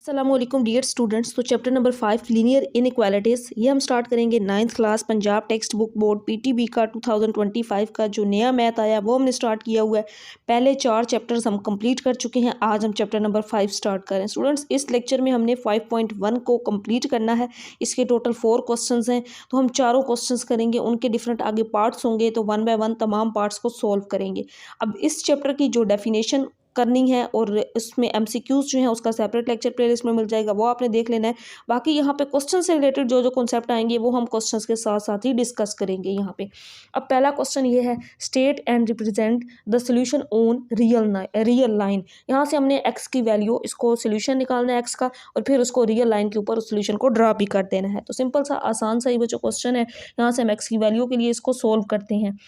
अस्सलामुअलैकुम dear students. तो chapter number 5 linear inequalities ये हम स्टार्ट करेंगे 9th class Punjab text book board PTB का 2025 का जो नया मैथ आया वो हमने स्टार्ट किया हुआ है। पहले 4 चैप्टर्स हम कंप्लीट कर चुके हैं। आज हम चैप्टर नंबर 5 स्टार्ट करें। स्टूडेंट्स इस लेक्चर में हमने 5.1 को कंप्लीट करना है। इसके टोटल 4 क्वेश्चंस हैं, तो हम चारों क्वेश्चंस करेंगे। उनके डिफरेंट आगे पार्ट्स होंगे, तो 1 बाय 1 तमाम पार्ट्स को सॉल्व करेंगे। अब इस चैप्टर की जो डेफिनेशन करनी है और इसमें एमसीक्यूज जो हैं उसका सेपरेट लेक्चर प्लेलिस्ट में मिल जाएगा, वो आपने देख लेना है। बाकी यहाँ पे क्वेश्चन से रिलेटेड जो जो कॉन्सेप्ट आएंगे वो हम क्वेश्चंस के साथ साथ ही डिस्कस करेंगे यहाँ पे। अब पहला क्वेश्चन ये है, state and represent the solution on real line. यहाँ से हमने एक्स की वैल्यू, इसको सोल्यूशन निकालना है एक्स का, और फिर उसको रियल लाइन के ऊपर उस सोल्यूशन को ड्रा भी कर देना है। तो सिंपल सा आसान सा ही वो जो क्वेश्चन है, यहाँ से हम एक्स की वैल्यू के लिए इसको सोल्व करते हैं।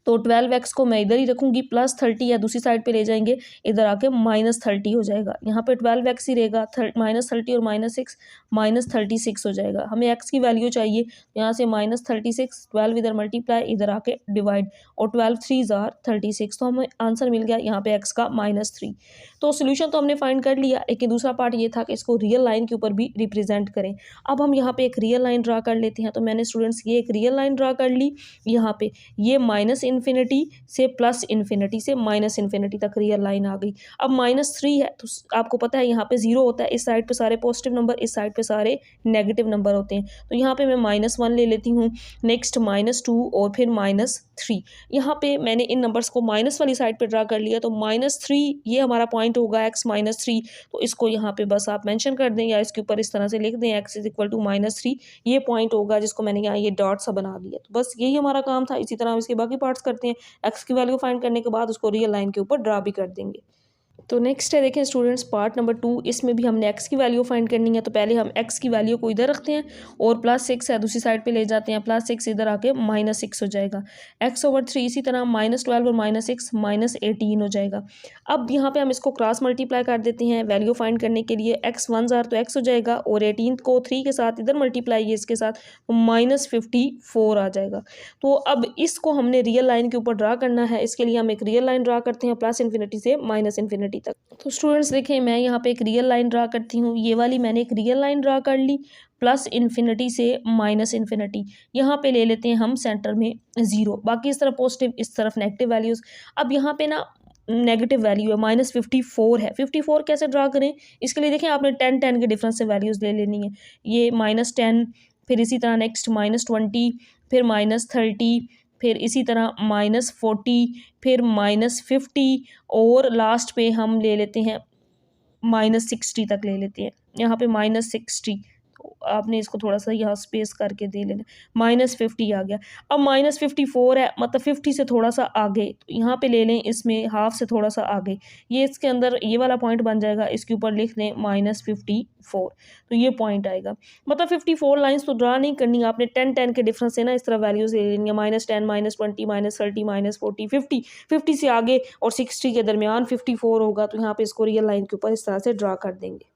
तो 12x को मैं इधर ही रखूंगी, +30 या दूसरी साइड पे ले जाएंगे, इधर आके -30 हो जाएगा। यहाँ पे 12x ही रहेगा, -30 और -6 -36 हो जाएगा। हमें x की वैल्यू चाहिए, यहाँ से -36, 12 इधर मल्टीप्लाई, इधर आके डिवाइड, और 12 3 जार 36, तो हमें आंसर मिल गया यहाँ पे x का -3। तो सोल्यूशन तो हमने फाइंड कर लिया, लेकिन दूसरा पार्ट ये था कि इसको रियल लाइन के ऊपर भी रिप्रेजेंट करें। अब हम यहाँ पे एक रियल लाइन ड्रा कर लेते हैं। तो मैंने स्टूडेंट्स ये एक रियल लाइन ड्रा कर ली। यहाँ पे ये -इन्फिनिटी से +इन्फिनिटी से -इन्फिनिटी तक रियल लाइन आ गई। अब -3 है, तो आपको पता है यहाँ पे 0 होता है। इस साइड पे सारे पॉजिटिव नंबर, इस साइड पे सारे नेगेटिव नंबर होते हैं। तो यहाँ पे मैं -1 ले लेती हूँ, नेक्स्ट -2 और फिर -3। यहाँ पे मैंने इन नंबर्स को माइनस वाली साइड पे ड्रा कर लिया। तो -3 ये हमारा पॉइंट होगा, x -3। तो इसको यहाँ पे बस आप मेंशन कर दें या इसके ऊपर इस तरह से लिख दें, x = -3। ये पॉइंट होगा जिसको मैंने यहाँ ये डॉट सा बना दिया। तो बस यही हमारा काम था। इसी तरह हम इसके बाकी पार्ट्स करते हैं। x की वैल्यू फाइंड करने के बाद उसको रियल लाइन के ऊपर ड्रा भी कर देंगे। तो नेक्स्ट है, देखें स्टूडेंट्स, पार्ट नंबर 2। इसमें भी हमने x की वैल्यू फाइंड करनी है। तो पहले हम x की वैल्यू को इधर रखते हैं और +6 है दूसरी साइड पे ले जाते हैं। +6 इधर आके -6 हो जाएगा। x/3 इसी तरह -12 और -6 -18 हो जाएगा। अब यहाँ पे हम इसको क्रॉस मल्टीप्लाई कर देते हैं वैल्यू फाइंड करने के लिए। x 1 जार तो x हो जाएगा, और 18 को 3 के साथ इधर मल्टीप्लाई है इसके साथ, -54 आ जाएगा। तो अब इसको हमने रियल लाइन के ऊपर ड्रा करना है। इसके लिए हम एक रियल लाइन ड्रा करते हैं +इन्फिनिटी से -इन्फिनिटी तक। तो स्टूडेंट्स देखें, मैं यहाँ पे एक रियल लाइन ड्रा करती हूँ। ये वाली मैंने एक रियल लाइन ड्रा कर ली +इन्फिनिटी से -इन्फिनिटी। यहाँ पे ले लेते हैं हम सेंटर में 0, बाकी इस तरफ पॉजिटिव, इस तरफ नेगेटिव वैल्यूज़। अब यहाँ पे ना नेगेटिव वैल्यू है, -54 है। 54 कैसे ड्रा करें, इसके लिए देखें आपने 10 के डिफरेंस से वैल्यूज़ ले लेनी है। ये -10, फिर इसी तरह नेक्स्ट -20, फिर -30, फिर इसी तरह -40, फिर -50, और लास्ट पे हम ले लेते हैं -60 तक ले लेते हैं। यहाँ पे -60, तो आपने इसको थोड़ा सा यहाँ स्पेस करके दे लेना। -50 आ गया। अब -54 है, मतलब 50 से थोड़ा सा आगे, तो यहाँ पे ले लें इसमें हाफ से थोड़ा सा आगे। ये इसके अंदर ये वाला पॉइंट बन जाएगा, इसके ऊपर लिख दें -54, तो ये पॉइंट आएगा। मतलब 54 लाइन्स तो ड्रा नहीं करनी आपने, 10 के डिफरेंस से ना इस तरह वैल्यूज ले लेनी है। -10 -20 -30 -40 50, 50 से आगे और 60 के दरमियान 54 होगा। तो यहाँ पे इसको रियल लाइन के ऊपर इस तरह से ड्रा कर देंगे।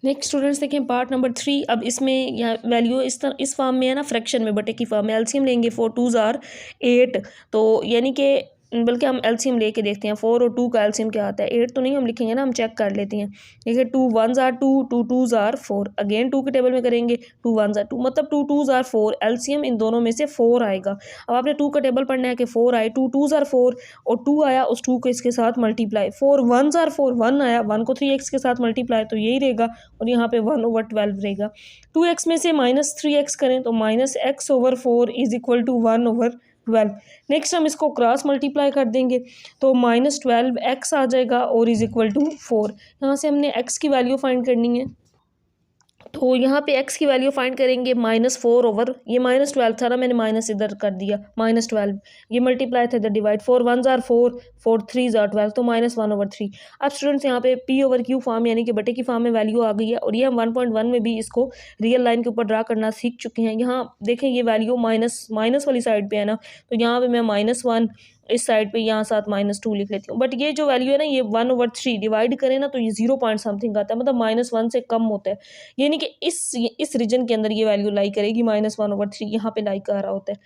नेक्स्ट स्टूडेंट्स देखें पार्ट नंबर 3। अब इसमें यह वैल्यू इस फॉर्म में है ना, फ्रैक्शन में, बटे की फॉर्म में। एलसीएम लेंगे, 4 2 जार 8, तो यानी कि बल्कि हम एलसीएम लेके देखते हैं 4 और 2 का एलसीएम क्या आता है। 8 तो नहीं हम लिखेंगे ना, हम चेक कर लेते हैं। देखिए 2 1 जार 2, 2 2 जार 4, अगेन 2 के टेबल में करेंगे, 2 1 जार 2, मतलब 2 2 जार 4। एलसीएम इन दोनों में से 4 आएगा। अब आपने 2 का टेबल पढ़ना है कि 4 आए, 2 2 जार 4, और 2 आया, उस 2 को इसके साथ मल्टीप्लाई, 4 1 जार 4, 1 आया, 1 को 3x के साथ मल्टीप्लाई, तो यही रहेगा, और यहाँ पे 1/12 रहेगा। 2x में से -3x करें तो -x/4 = 1/12। नेक्स्ट हम इसको क्रॉस मल्टीप्लाई कर देंगे, तो -12x आ जाएगा और = 4। यहाँ से हमने x की वैल्यू फाइंड करनी है। तो यहाँ पे x की वैल्यू फाइंड करेंगे, -4 ये -12 था ना, मैंने माइनस इधर कर दिया, -12, ये मल्टीप्लाई था इधर डिवाइड, 4 1 जार 4, 4 3 जार 12, तो -1/3। अब स्टूडेंट्स यहाँ पे p/q फॉर्म यानी कि बटे की फॉर्म में वैल्यू आ गई है, और ये हम 1.1 में भी इसको रियल लाइन के ऊपर ड्रा करना सीख चुके हैं। यहाँ देखें ये वैल्यू माइनस वाली साइड पे है ना, तो यहाँ पे मैं -1 इस साइड पे यहाँ साथ -2 लिख लेती हूँ। बट ये जो वैल्यू है ना, ये 1/3 डिवाइड करें ना तो ये 0 पॉइंट समथिंग आता है, मतलब -1 से कम होता है। यानी कि इस रीजन के अंदर ये वैल्यू लाई करेगी, -1/3 यहाँ पे लाई कर रहा होता है।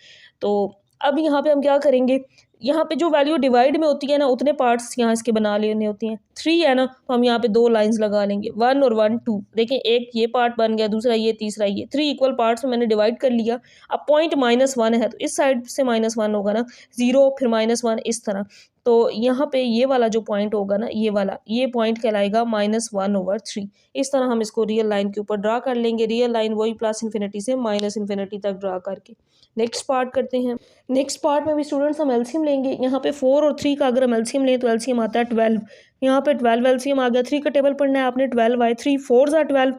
तो अब यहाँ पे हम क्या करेंगे, यहाँ पे जो वैल्यू डिवाइड में होती है ना उतने पार्ट्स यहाँ इसके बना लेने होते हैं। 3 है ना तो हम यहाँ पे 2 लाइंस लगा लेंगे, 1 और 1 2। देखें एक ये पार्ट बन गया, दूसरा ये, तीसरा ये, 3 इक्वल पार्ट्स में मैंने डिवाइड कर लिया। अब पॉइंट -1 है तो इस साइड से -1 होगा ना, 0 फिर -1 इस तरह। तो यहाँ पे ये वाला जो पॉइंट होगा ना, ये वाला, ये पॉइंट कहलाएगा -1/3। इस तरह हम इसको रियल लाइन के ऊपर ड्रा कर लेंगे। रियल लाइन वही प्लस इन्फिनिटी से माइनस इन्फिनिटी तक ड्रा करके। नेक्स्ट पार्ट करते हैं। नेक्स्ट पार्ट में भी स्टूडेंट्स हम एलसीएम लेंगे। यहाँ पे 4 और 3 का अगर हम एलसीएम लें तो एलसीएम आता है 12। यहाँ पे 12 एलसीएम आ गया। 3 का टेबल पढ़ना है आपने, 12 आए, 3 4 are 12।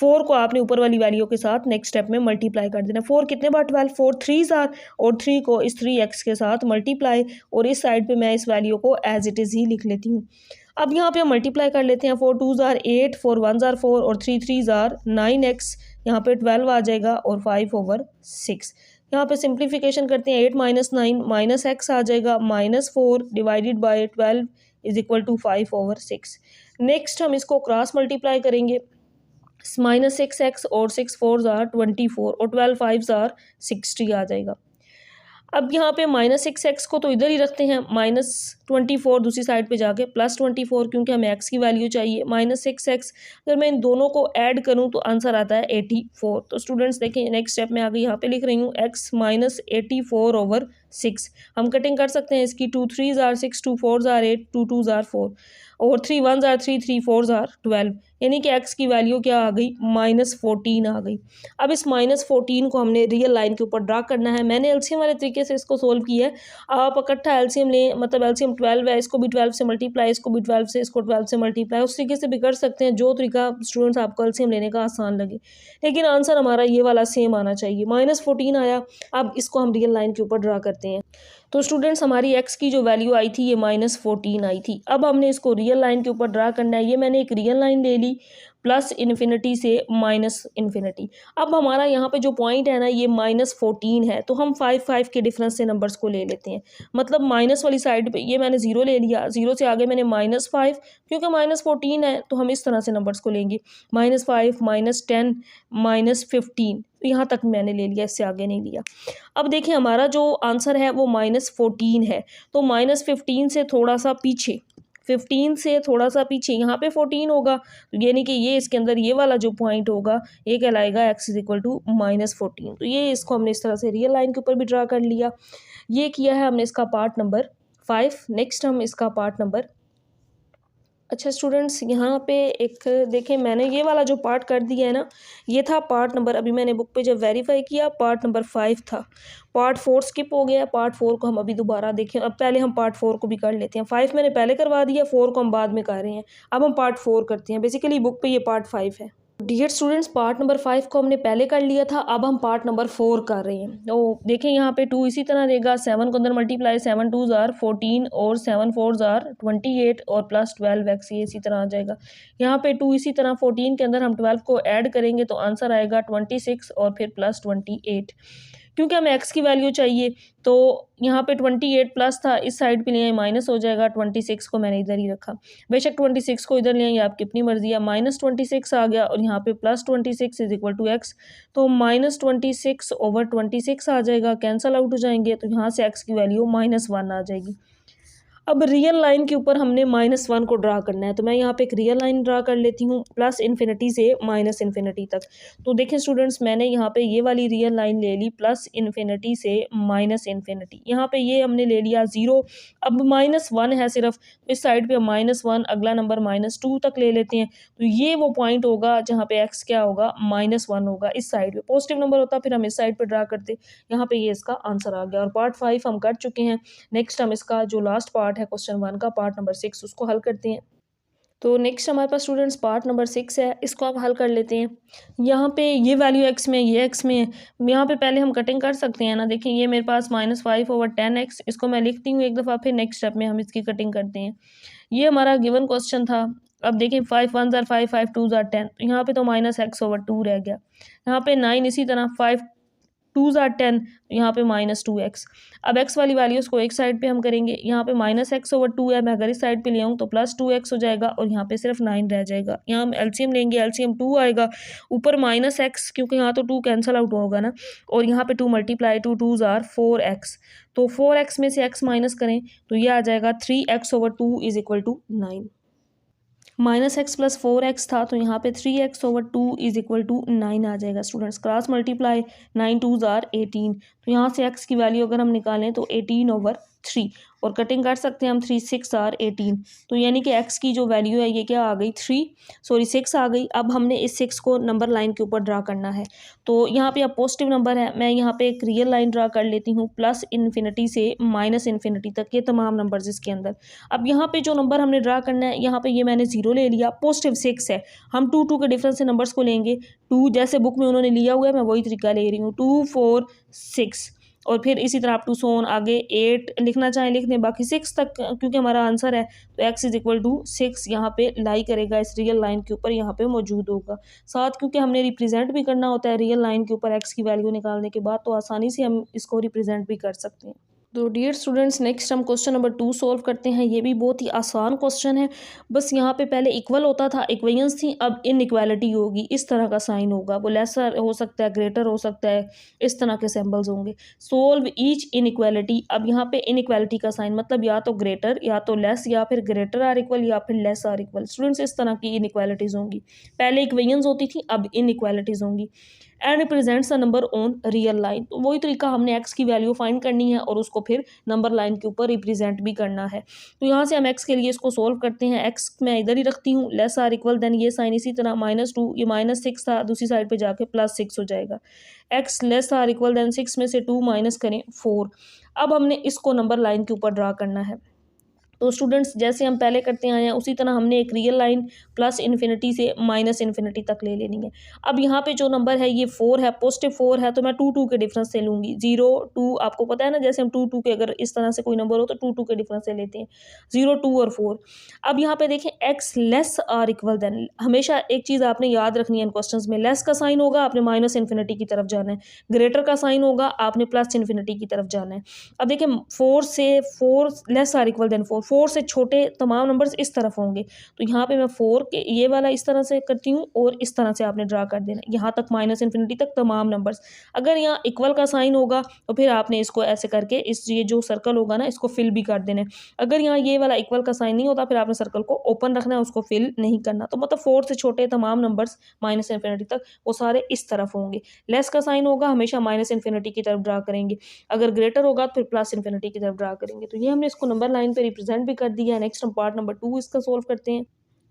4 को आपने ऊपर वाली वैल्यू के साथ नेक्स्ट स्टेप में मल्टीप्लाई कर देना। 4 कितने बार 12, 4 3s are, और 3 को इस 3x के साथ मल्टीप्लाई, और इस साइड पे मैं इस वैल्यू को एज इट इज़ ही लिख लेती हूँ। अब यहाँ पे हम मल्टीप्लाई कर लेते हैं। 4 2s are 8, 4 1s are 4 और 3 3s are 9x। यहाँ पे 12 आ जाएगा और 5/6। यहाँ पे सिंप्लीफिकेशन करते हैं। 8 - 9 माइनस एक्स आ जाएगा, -4 divided by 12 is equal to 5/6। Next हम इसको क्रॉस मल्टीप्लाई करेंगे। -6x और 6 4s are 24 और 12 5s are 60 आ जाएगा। अब यहाँ पे -6x को तो इधर ही रखते हैं, -24 दूसरी साइड पे जाके +24 क्योंकि हमें x की वैल्यू चाहिए। -6x अगर मैं इन दोनों को ऐड करूँ तो आंसर आता है 84। तो स्टूडेंट्स देखें नेक्स्ट स्टेप में आगे यहाँ पे लिख रही हूँ x -84/6। हम कटिंग कर सकते हैं इसकी। 2 3s are 6, 2 4s are 8, 2 2s are 4 और 3 1s are 3, 3 4s are 12, यानी कि x की वैल्यू क्या आ गई, -14 आ गई। अब इस -14 को हमने रियल लाइन के ऊपर ड्रा करना है। मैंने एलसीएम वाले तरीके से इसको सोल्व किया है। आप इकट्ठा एलसीएम लें, मतलब एलसीएम 12 है, इसको भी 12 से मल्टीप्लाई, इसको भी 12 से, इसको 12 से मल्टीप्लाई, उस तरीके से भी कर सकते हैं जो तरीका स्टूडेंट्स आपको एलसीएम लेने का आसान लगे। लेकिन आंसर हमारा ये वाला सेम आना चाहिए। -14 आया। अब इसको हम रियल लाइन के ऊपर ड्रा करते हैं। तो स्टूडेंट्स हमारी x की जो वैल्यू आई थी ये -14 आई थी। अब हमने इसको रियल लाइन के ऊपर ड्रा करना है। ये मैंने एक रियल लाइन ले ली प्लस इन्फिनिटी से माइनस इन्फिनिटी। अब हमारा यहाँ पे जो पॉइंट है ना ये -14 है, तो हम 5 5 के डिफरेंस से नंबर्स को ले लेते हैं। मतलब माइनस वाली साइड पे ये मैंने 0 ले लिया, 0 से आगे मैंने -5, क्योंकि -14 है तो हम इस तरह से नंबर्स को लेंगे। -5 -10 -15 यहाँ तक मैंने ले लिया, इससे आगे नहीं लिया। अब देखिए हमारा जो आंसर है वो -14 है, तो -15 से थोड़ा सा पीछे, 15 से थोड़ा सा पीछे यहाँ पे 14 होगा, यानी कि ये इसके अंदर ये वाला जो पॉइंट होगा ये कहलाएगा x = -14। तो ये इसको हमने इस तरह से रियल लाइन के ऊपर भी ड्रा कर लिया। ये किया है हमने इसका पार्ट नंबर 5। नेक्स्ट हम इसका पार्ट नंबर, अच्छा स्टूडेंट्स यहाँ पे एक देखें, मैंने ये वाला जो पार्ट कर दिया है ना, ये था पार्ट नंबर, अभी मैंने बुक पे जब वेरीफाई किया पार्ट नंबर 5 था। पार्ट 4 स्किप हो गया। पार्ट 4 को हम अभी दोबारा देखें। अब पहले हम पार्ट 4 को भी कर लेते हैं। 5 मैंने पहले करवा दिया, 4 को हम बाद में कर रहे हैं। अब हम पार्ट 4 करते हैं। बेसिकली बुक पे ये पार्ट 5 है। डियर स्टूडेंट्स, पार्ट नंबर 5 को हमने पहले कर लिया था, अब हम पार्ट नंबर 4 कर रहे हैं। तो देखें यहाँ पे 2 इसी तरह रहेगा, 7 को अंदर मल्टीप्लाई, 7 2s are 14 और 7 4s are 28 और प्लस 12x, ये इसी तरह आ जाएगा। यहाँ पे 2 इसी तरह 14 के अंदर हम 12 को ऐड करेंगे तो आंसर आएगा 26 और फिर प्लस 28। क्योंकि हमें x की वैल्यू चाहिए तो यहाँ पे 28 प्लस था, इस साइड पे लिए माइनस हो जाएगा। 26 को मैंने इधर ही रखा, बेशक 26 को इधर लिए आपकी अपनी मर्जी है। -26 आ गया और यहाँ पे +26 = x, तो -26/26 आ जाएगा, कैंसल आउट हो जाएंगे, तो यहाँ से x की वैल्यू -1 आ जाएगी। अब रियल लाइन के ऊपर हमने -1 को ड्रा करना है, तो मैं यहाँ पे एक रियल लाइन ड्रा कर लेती हूँ प्लस इन्फिनिटी से माइनस इन्फिनिटी तक। तो देखें स्टूडेंट्स, मैंने यहाँ पे ये वाली रियल लाइन ले ली प्लस इन्फिनिटी से माइनस इन्फिनिटी। यहाँ पे ये हमने ले लिया 0। अब -1 है सिर्फ, तो इस साइड पे हम -1, अगला नंबर -2 तक ले लेते हैं। तो ये वो पॉइंट होगा जहाँ पे x क्या होगा, -1 होगा। इस साइड पे पॉजिटिव नंबर होता फिर हम इस साइड पर ड्रा करते। यहाँ पे ये इसका आंसर आ गया और पार्ट 5 हम कर चुके हैं। नेक्स्ट हम इसका जो लास्ट पार्ट है क्वेश्चन 1 का, पार्ट नंबर 6, उसको हल करते हैं। तो नेक्स्ट हमारे पास स्टूडेंट्स पार्ट नंबर 6 है, इसको आप हल कर लेते हैं। यहाँ पे ये वैल्यू x में, ये x में है, यहाँ पे पहले हम कटिंग कर सकते हैं ना। देखिए ये मेरे पास -5/10x, इसको मैं लिखती हूँ एक दफ़ा, फिर नेक्स्ट स्टेप में हम इसकी कटिंग करते हैं। ये हमारा गिवन क्वेश्चन था। अब देखिए 5 1s are 5, 5 2s are 10, यहाँ पे तो -x/2 रह गया। यहाँ पे 9 इसी तरह, 5 2 ज़ार 10, यहाँ पे -2x। अब x वाली वैल्यूज़ को एक साइड पे हम करेंगे, यहाँ पे -x/2 है, मैं अगर इस साइड पे ले आऊँ तो +2x हो जाएगा और यहाँ पे सिर्फ 9 रह जाएगा। यहाँ हम एलसीएम लेंगे, एलसीएम 2 आएगा, ऊपर -x क्योंकि यहाँ तो 2 कैंसिल आउट होगा ना, और यहाँ पे 2 × 2 ज़ार 4x। तो 4x में से x माइनस करें तो ये आ जाएगा 3x/2 = 9। -x + 4x था तो यहाँ पे 3x/2 = 9 आ जाएगा। स्टूडेंट्स क्रॉस मल्टीप्लाई, 9 2 ज़ार 18, तो यहाँ से x की वैल्यू अगर हम निकालें तो 18/3, और कटिंग कर सकते हैं हम 3 6 ज़ार 18, तो यानी कि x की जो वैल्यू है ये क्या आ गई 6 आ गई। अब हमने इस 6 को नंबर लाइन के ऊपर ड्रा करना है, तो यहाँ पे अब पॉजिटिव नंबर है, मैं यहाँ पे एक रियल लाइन ड्रा कर लेती हूँ +∞ से -∞ तक, ये तमाम नंबर्स इसके अंदर। अब यहाँ पे जो नंबर हमने ड्रा करना है, यहाँ पे ये मैंने 0 ले लिया, पॉजिटिव 6 है, हम 2 के डिफरेंस से नंबर्स को लेंगे। 2 जैसे बुक में उन्होंने लिया हुआ है मैं वही तरीका ले रही हूँ, 2 4 6, और फिर इसी तरह आप 2 सोन आगे 8 लिखना चाहें लिख दें, बाकी 6 तक क्योंकि हमारा आंसर है तो x = 6 यहाँ पे लाई करेगा, इस रियल लाइन के ऊपर यहाँ पे मौजूद होगा। साथ क्योंकि हमने रिप्रेजेंट भी करना होता है रियल लाइन के ऊपर x की वैल्यू निकालने के बाद, तो आसानी से हम इसको रिप्रेजेंट भी कर सकते हैं। तो डियर स्टूडेंट्स, नेक्स्ट हम क्वेश्चन नंबर 2 सॉल्व करते हैं। ये भी बहुत ही आसान क्वेश्चन है, बस यहाँ पे पहले इक्वल होता था, इक्वेशंस थी, अब इनइक्वालिटी होगी, इस तरह का साइन होगा, वो लेसर हो सकता है, ग्रेटर हो सकता है, इस तरह के सिंबल्स होंगे। सोल्व ईच इनइक्वालिटी, अब यहाँ पे इनइक्वालिटी का साइन मतलब या तो ग्रेटर या तो लेस, या फिर ग्रेटर आर इक्वल या फिर लेस आर इक्वल। स्टूडेंट्स इस तरह की इनइक्वालिटीज़ होंगी, पहले इक्वेशंस होती थी अब इनइक्वालिटीज़ होंगी। And represents a number on real line, तो वही तरीका हमने x की वैल्यू फाइंड करनी है और उसको फिर नंबर लाइन के ऊपर रिप्रेजेंट भी करना है। तो यहाँ से हम x के लिए इसको सोल्व करते हैं। x मैं इधर ही रखती हूँ, लेस आर इक्वल, देन ये साइन इसी तरह -2, ये -6 था, दूसरी साइड पे जाके +6 हो जाएगा। x less or equal, than 6 में से 2 माइनस करें 4। अब हमने इसको नंबर लाइन के ऊपर ड्रा करना है। तो स्टूडेंट्स जैसे हम पहले करते आए हैं उसी तरह हमने एक रियल लाइन +∞ से -∞ तक ले लेनी है। अब यहाँ पे जो नंबर है ये 4 है, पॉजिटिव 4 है, तो मैं 2 2 के डिफरेंस से लूँगी। 0 2, आपको पता है ना, जैसे हम 2 2 के अगर इस तरह से कोई नंबर हो तो 2 2 के डिफरेंस से लेते हैं, 0 2 और 4। अब यहाँ पे देखें x less or equal, than हमेशा एक चीज़ आपने याद रखनी है इन क्वेश्चन में, लेस का साइन होगा आपने -∞ की तरफ जाना है, ग्रेटर का साइन होगा आपने +∞ की तरफ जाना है। अब देखें 4 लेस आर इक्वल देन 4 से छोटे तमाम नंबर्स इस तरफ होंगे, तो यहाँ पे मैं 4 के ये वाला इस तरह से करती हूँ और इस तरह से आपने ड्रा कर देना, यहाँ तक -∞ तक तमाम नंबर्स। अगर यहाँ इक्वल का साइन होगा तो फिर आपने इसको ऐसे करके ये जो सर्कल होगा ना इसको फिल भी कर देना है। अगर यहाँ ये वाला इक्वल का साइन नहीं होता फिर आपने सर्कल को ओपन रखना है, उसको फिल नहीं करना। तो मतलब 4 से छोटे तमाम नंबर्स -∞ तक वो सारे इस तरफ होंगे। लेस का साइन होगा हमेशा -∞ की तरफ ड्रा करेंगे, अगर ग्रेटर होगा तो फिर +∞ की तरफ ड्रा करेंगे। तो ये हमने इसको नंबर लाइन पे रिप्रेजेंट भी कर दिया है। नेक्स्ट हम पार्ट नंबर 2 इसका सोल्व करते हैं।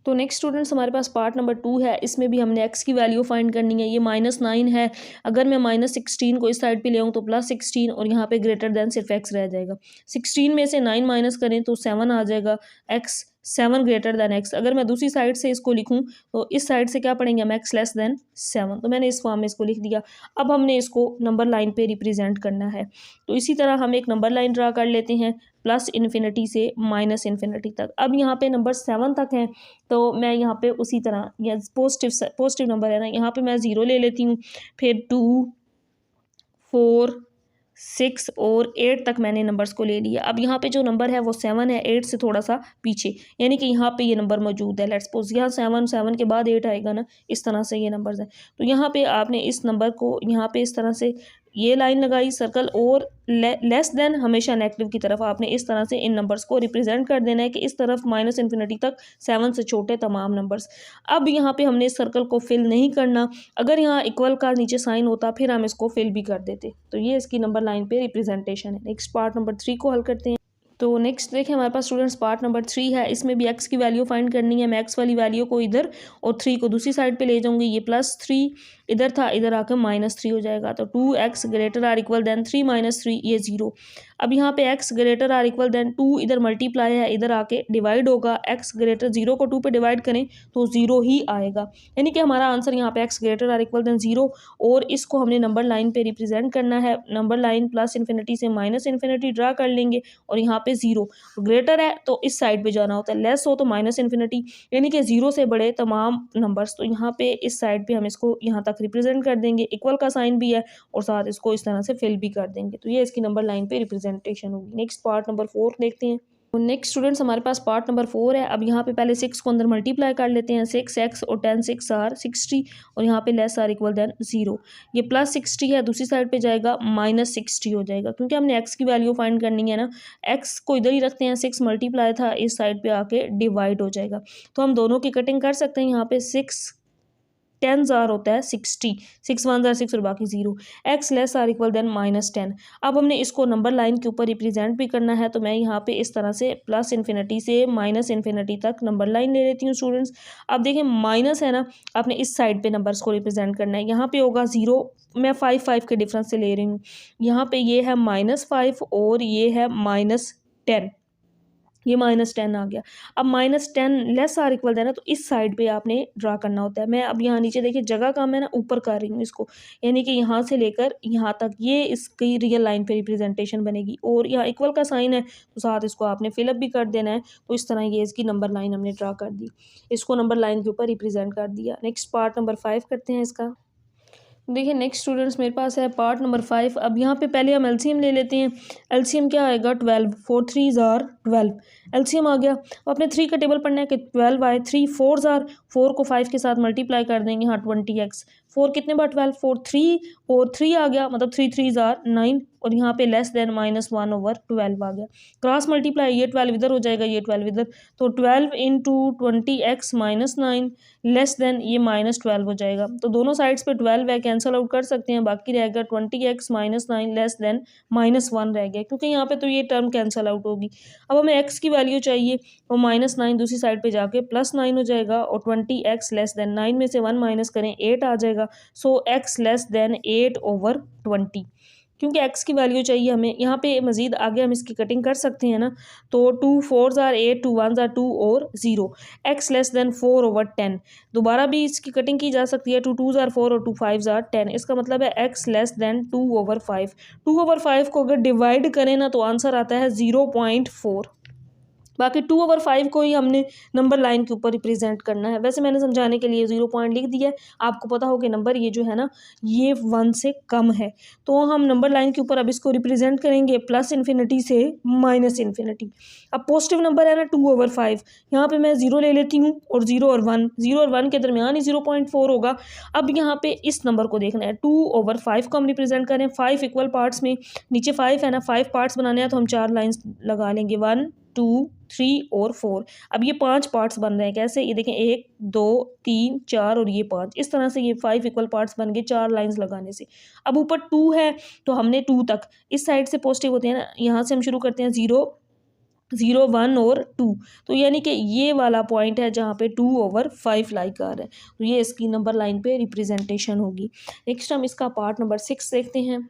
तो नेक्स्ट स्टूडेंट्स हमारे पास पार्ट नंबर 2 है, इसमें भी हमने x की वैल्यू फाइंड करनी है। ये -9 है, अगर मैं -16 को इस साइड पे ले आऊँ तो +16, और यहाँ पे ग्रेटर देन सिर्फ x रह जाएगा। 16 में से 9 माइनस करें तो 7 आ जाएगा, x 7 ग्रेटर देन x। अगर मैं दूसरी साइड से इसको लिखूँ तो इस साइड से क्या पढ़ेंगे हम, x लेस देन 7, तो मैंने इस फॉर्म में इसको लिख दिया। अब हमने इसको नंबर लाइन पे रिप्रेजेंट करना है, तो इसी तरह हम एक नंबर लाइन ड्रा कर लेते हैं +∞ से -∞ तक। अब यहाँ पे नंबर 7 तक हैं, तो मैं यहाँ पे उसी तरह या पॉजिटिव नंबर है ना, यहाँ पे मैं 0 ले लेती हूँ, फिर 2 4 6 और 8 तक मैंने नंबर्स को ले लिया। अब यहाँ पे जो नंबर है वो 7 है, 8 से थोड़ा सा पीछे, यानी कि यहाँ पे ये नंबर मौजूद है। लेट्स सपोज यहाँ 7 के बाद 8 आएगा ना, इस तरह से ये नंबर्स हैं। तो यहाँ पे आपने इस नंबर को यहाँ पे इस तरह से ये लाइन लगाई सर्कल, और लेस देन हमेशा नेगेटिव की तरफ आपने इस तरह से इन नंबर्स को रिप्रेजेंट कर देना है कि इस तरफ -∞ तक 7 से छोटे तमाम नंबर्स। अब यहाँ पे हमने इस सर्कल को फिल नहीं करना, अगर यहाँ इक्वल का नीचे साइन होता फिर हम इसको फिल भी कर देते। तो ये इसकी नंबर लाइन पे रिप्रेजेंटेशन है। नेक्स्ट पार्ट नंबर 3 को हल करते हैं। तो नेक्स्ट देखिए हमारे पास स्टूडेंट्स पार्ट नंबर 3 है, इसमें भी x की वैल्यू फाइंड करनी है। मैं x वाली वैल्यू को इधर और 3 को दूसरी साइड पे ले जाऊंगी, ये +3 इधर था, इधर आकर -3 हो जाएगा। तो 2x greater or equal then 3 - 3, ये 0। अब यहाँ पे x greater or equal than 2 इधर मल्टीप्लाई है, इधर आके डिवाइड होगा, x ग्रेटर 0 को 2 पे डिवाइड करें तो 0 ही आएगा, यानी कि हमारा आंसर यहाँ पे x greater or equal than 0। और इसको हमने नंबर लाइन पे रिप्रेजेंट करना है, नंबर लाइन +∞ से -∞ ड्रा कर लेंगे और यहाँ पे 0 ग्रेटर है तो इस साइड पे जाना होता है, लेस हो तो माइनस इन्फिनिटी, यानी कि 0 से बड़े तमाम नंबर्स। तो यहाँ पे इस साइड पे हम इसको यहाँ तक रिप्रेजेंट कर देंगे, इक्वल का साइन भी है और साथ इसको इस तरह से फिल भी कर देंगे। तो ये इसकी नंबर लाइन पे रिप्रेजेंटेशन होगी। नेक्स्ट पार्ट नंबर 4 देखते हैं। तो नेक्स्ट स्टूडेंट्स हमारे पास पार्ट नंबर 4 है। अब यहाँ पे पहले 6 को अंदर मल्टीप्लाई कर लेते हैं, 6x और 10 6 आर 60 और यहाँ पे लेस आर इक्वल देन 0। ये प्लस 60 है, दूसरी साइड पे जाएगा माइनस 60 हो जाएगा, क्योंकि हमने x की वैल्यू फाइंड करनी है ना। x को इधर ही रखते हैं, 6 मल्टीप्लाई था, इस साइड पे आके डिवाइड हो जाएगा। तो हम दोनों की कटिंग कर सकते हैं। यहाँ पे 6 10 आर होता है 60, 6 1 आर 6 और बाकी 0। x less or equal than -10। अब हमने इसको नंबर लाइन के ऊपर रिप्रेजेंट भी करना है, तो मैं यहाँ पे इस तरह से प्लस इन्फिनिटी से माइनस इन्फिनिटी तक नंबर लाइन ले लेती हूँ स्टूडेंट्स। अब देखिए माइनस है ना, आपने इस साइड पे नंबर्स को रिप्रेजेंट करना है। यहाँ पे होगा 0, मैं 5 के डिफरेंस से ले रही हूँ। यहाँ पे ये है -5 और ये है -10, ये -10 आ गया। अब -10 लेस आर इक्वल देना, तो इस साइड पे आपने ड्रा करना होता है। मैं अब यहाँ नीचे देखिए जगह कम है ना, ऊपर कर रही हूँ इसको, यानी कि यहाँ से लेकर यहाँ तक ये इसकी रियल लाइन पे रिप्रेजेंटेशन बनेगी। और यहाँ इक्वल का साइन है तो साथ इसको आपने फिलअप भी कर देना है। तो इस तरह ये इसकी नंबर लाइन हमने ड्रा कर दी, इसको नंबर लाइन के ऊपर रिप्रेजेंट कर दिया। नेक्स्ट पार्ट नंबर 5 करते हैं इसका। देखिए नेक्स्ट स्टूडेंट्स मेरे पास है पार्ट नंबर 5। अब यहाँ पे पहले हम एलसीएम ले लेते हैं। एलसीएम क्या आएगा, 12, 4 3 आर 12, एलसीएम आ गया। अब अपने 3 का टेबल पढ़ना है कि 12 आए, 3 4 आर, 4 को 5 के साथ मल्टीप्लाई कर देंगे, हाँ 20x। 4 कितने बार 12, 4 3 और 3 आ गया, मतलब 3 3 आर 9 और यहाँ पे लेस देन -1/12 आ गया। क्रॉस मल्टीप्लाई, ये 12 इधर हो जाएगा, ये 12 इधर, तो 12 इंटू 20x -9 लेस देन ये -12 हो जाएगा। तो दोनों साइड्स पे 12 है, कैंसिल आउट कर सकते हैं, बाकी रहेगा 20x -9 लेस देन -1 रह गया, क्योंकि यहाँ पे तो ये टर्म कैंसिल आउट होगी। अब हमें x की वैल्यू चाहिए, वो -9 दूसरी साइड पे जाके +9 हो जाएगा और 20x लेस देन 9 में से 1 माइनस करें 8 आ जाएगा। सो x लेस देन 8/20, क्योंकि x की वैल्यू चाहिए हमें। यहाँ पे मज़ीद आगे हम इसकी कटिंग कर सकते हैं ना, तो 2 4 आर 8, 2 1 आर 2 और 0, x लेस देन 4/10। दोबारा भी इसकी कटिंग की जा सकती है, 2 2 आर 4 और 2 5 आर 10। इसका मतलब है x लेस देन 2/5। 2/5 को अगर डिवाइड करें ना तो आंसर आता है 0.4। बाकी 2/5 को ही हमने नंबर लाइन के ऊपर रिप्रेजेंट करना है। वैसे मैंने समझाने के लिए 0 पॉइंट लिख दिया है, आपको पता हो कि नंबर ये जो है ना ये 1 से कम है। तो हम नंबर लाइन के ऊपर अब इसको रिप्रेजेंट करेंगे प्लस इन्फिनिटी से माइनस इन्फिनिटी। अब पॉजिटिव नंबर है ना 2/5, यहाँ पे मैं 0 ले लेती हूँ और 0 और 1, 0 और 1 के दरमियान ही 0.4 होगा। अब यहाँ पे इस नंबर को देखना है, 2/5 को हम रिप्रेजेंट करें 5 इक्वल पार्ट्स में। नीचे 5 है ना, 5 पार्ट्स बनाने हैं तो हम 4 लाइन्स लगा लेंगे, 1 2 3 और 4। अब ये 5 पार्ट्स बन रहे हैं, कैसे, ये देखें 1 2 3 4 और ये 5, इस तरह से ये 5 इक्वल पार्ट्स बन गए 4 लाइंस लगाने से। अब ऊपर 2 है तो हमने 2 तक इस साइड से पॉजिटिव होते हैं ना, यहाँ से हम शुरू करते हैं 0 0 1 और 2, तो यानी कि ये वाला पॉइंट है जहाँ पे 2/5 लाइक आ रहा है, तो ये इसकी नंबर लाइन पे रिप्रेजेंटेशन होगी। नेक्स्ट हम इसका पार्ट नंबर 6 देखते हैं।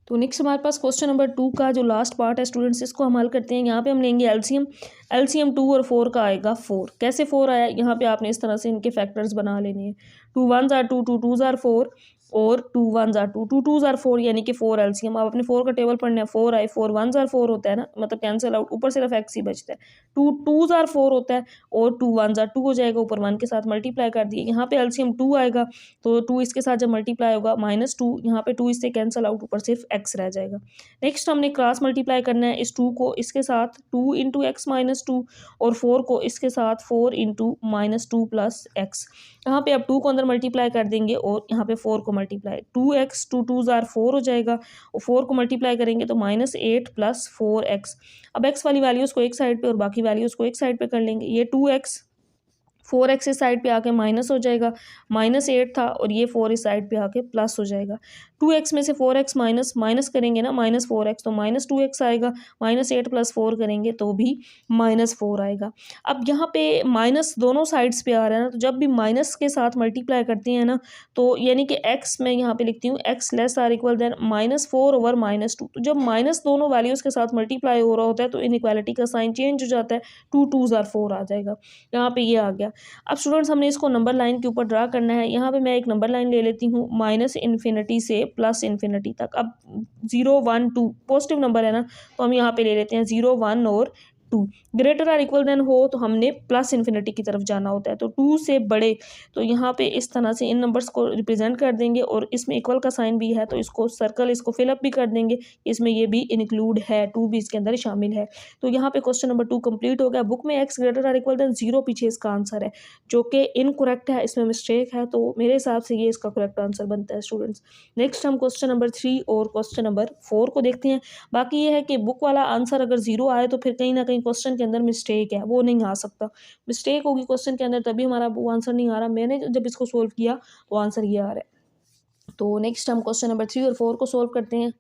तो नेक्स्ट हमारे पास क्वेश्चन नंबर 2 का जो लास्ट पार्ट है स्टूडेंट्स, इसको हम हल करते हैं। यहाँ पे हम लेंगे एलसीएम। एलसीएम 2 और 4 का आएगा 4। कैसे 4 आया, यहाँ पे आपने इस तरह से इनके फैक्टर्स बना लेने हैं। 2 1 आर 2, 2 2 आर 4 और 2 1 आर 2, 2 2 आर 4, यानी कि 4 एलसीएम। आप अपने 4 का टेबल पढ़ना है, 4 आए, 4 1 आर 4 होता है ना, मतलब कैंसिल आउट, ऊपर सिर्फ एक्स ही बचता है। 2 2 आर 4 होता है और 2 1 आर 2 हो जाएगा, ऊपर 1 के साथ मल्टीप्लाई कर दिए। यहाँ पे एलसीएम 2 आएगा तो 2 इसके साथ जब मल्टीप्लाई होगा -2, यहाँ पे 2 इससे कैंसिल आउट, ऊपर सिर्फ एक्स रह जाएगा। नेक्स्ट हमने क्रॉस मल्टीप्लाई करना है, इस 2 को इसके साथ 2 इंटू एक्स -2 और 4 को इसके साथ 4 इंटू -2 प्लस एक्स। यहाँ पे अब 2 को अंदर मल्टीप्लाई कर देंगे और यहाँ पे 4 को मल्टीप्लाई, 2x 2 2 आर 4 हो जाएगा और 4 को मल्टीप्लाई करेंगे तो -8 प्लस 4x। अब x वाली वैल्यूज़ को एक साइड पे और बाकी वैल्यूज़ को एक साइड पे कर लेंगे। ये 2x 4x इस साइड पे आके माइनस हो जाएगा, -8 था और ये 4 इस साइड पे आके प्लस हो जाएगा। 2x में से 4x माइनस करेंगे ना, -4x तो -2x आएगा, -8 प्लस 4 करेंगे तो भी -4 आएगा। अब यहाँ पे माइनस दोनों साइड्स पे आ रहा है ना, तो जब भी माइनस के साथ मल्टीप्लाई करते हैं ना, तो यानी कि x मैं यहाँ पे लिखती हूँ x less or equal than -4/-2। तो जब माइनस दोनों वैल्यूज़ के साथ मल्टीप्लाई हो रहा होता है तो इनइक्वालिटी का साइन चेंज हो जाता है, 2 2 आर 4 आ जाएगा। यहाँ पे ये आ गया। अब स्टूडेंट्स हमने इसको नंबर लाइन के ऊपर ड्रा करना है। यहाँ पे मैं एक नंबर लाइन ले लेती हूँ -इन्फिनिटी से +इन्फिनिटी तक। अब 0 1 2 पॉजिटिव नंबर है ना, तो हम यहाँ पे ले लेते हैं 0 1 और 2। ग्रेटर आर इक्वल देन हो तो हमने +इन्फिनिटी की तरफ जाना होता है, तो 2 से बड़े, तो यहाँ पे इस तरह से इन नंबर्स को रिप्रेजेंट कर देंगे और इसमें इक्वल का साइन भी है तो इसको सर्कल, इसको फिलअप भी कर देंगे, इसमें ये भी इंक्लूड है, 2 भी इसके अंदर शामिल है। तो यहाँ पे क्वेश्चन नंबर 2 कंप्लीट हो गया। बुक में x greater or equal than 0 पीछे इसका आंसर है, जो कि इनकरेक्ट है, इसमें मिस्टेक है, तो मेरे हिसाब से ये इसका करेक्ट आंसर बनता है स्टूडेंट्स। नेक्स्ट हम क्वेश्चन नंबर 3 और क्वेश्चन नंबर 4 को देखते हैं। बाकी ये है कि बुक वाला आंसर अगर 0 आए तो फिर कहीं ना कहीं क्वेश्चन के अंदर मिस्टेक है, वो नहीं आ सकता। मिस्टेक होगी क्वेश्चन के अंदर तभी हमारा वो आंसर नहीं आ रहा। मैंने जब इसको सोल्व किया तो आंसर ये आ रहा है। तो नेक्स्ट हम क्वेश्चन नंबर 3 और 4 को सोल्व करते हैं।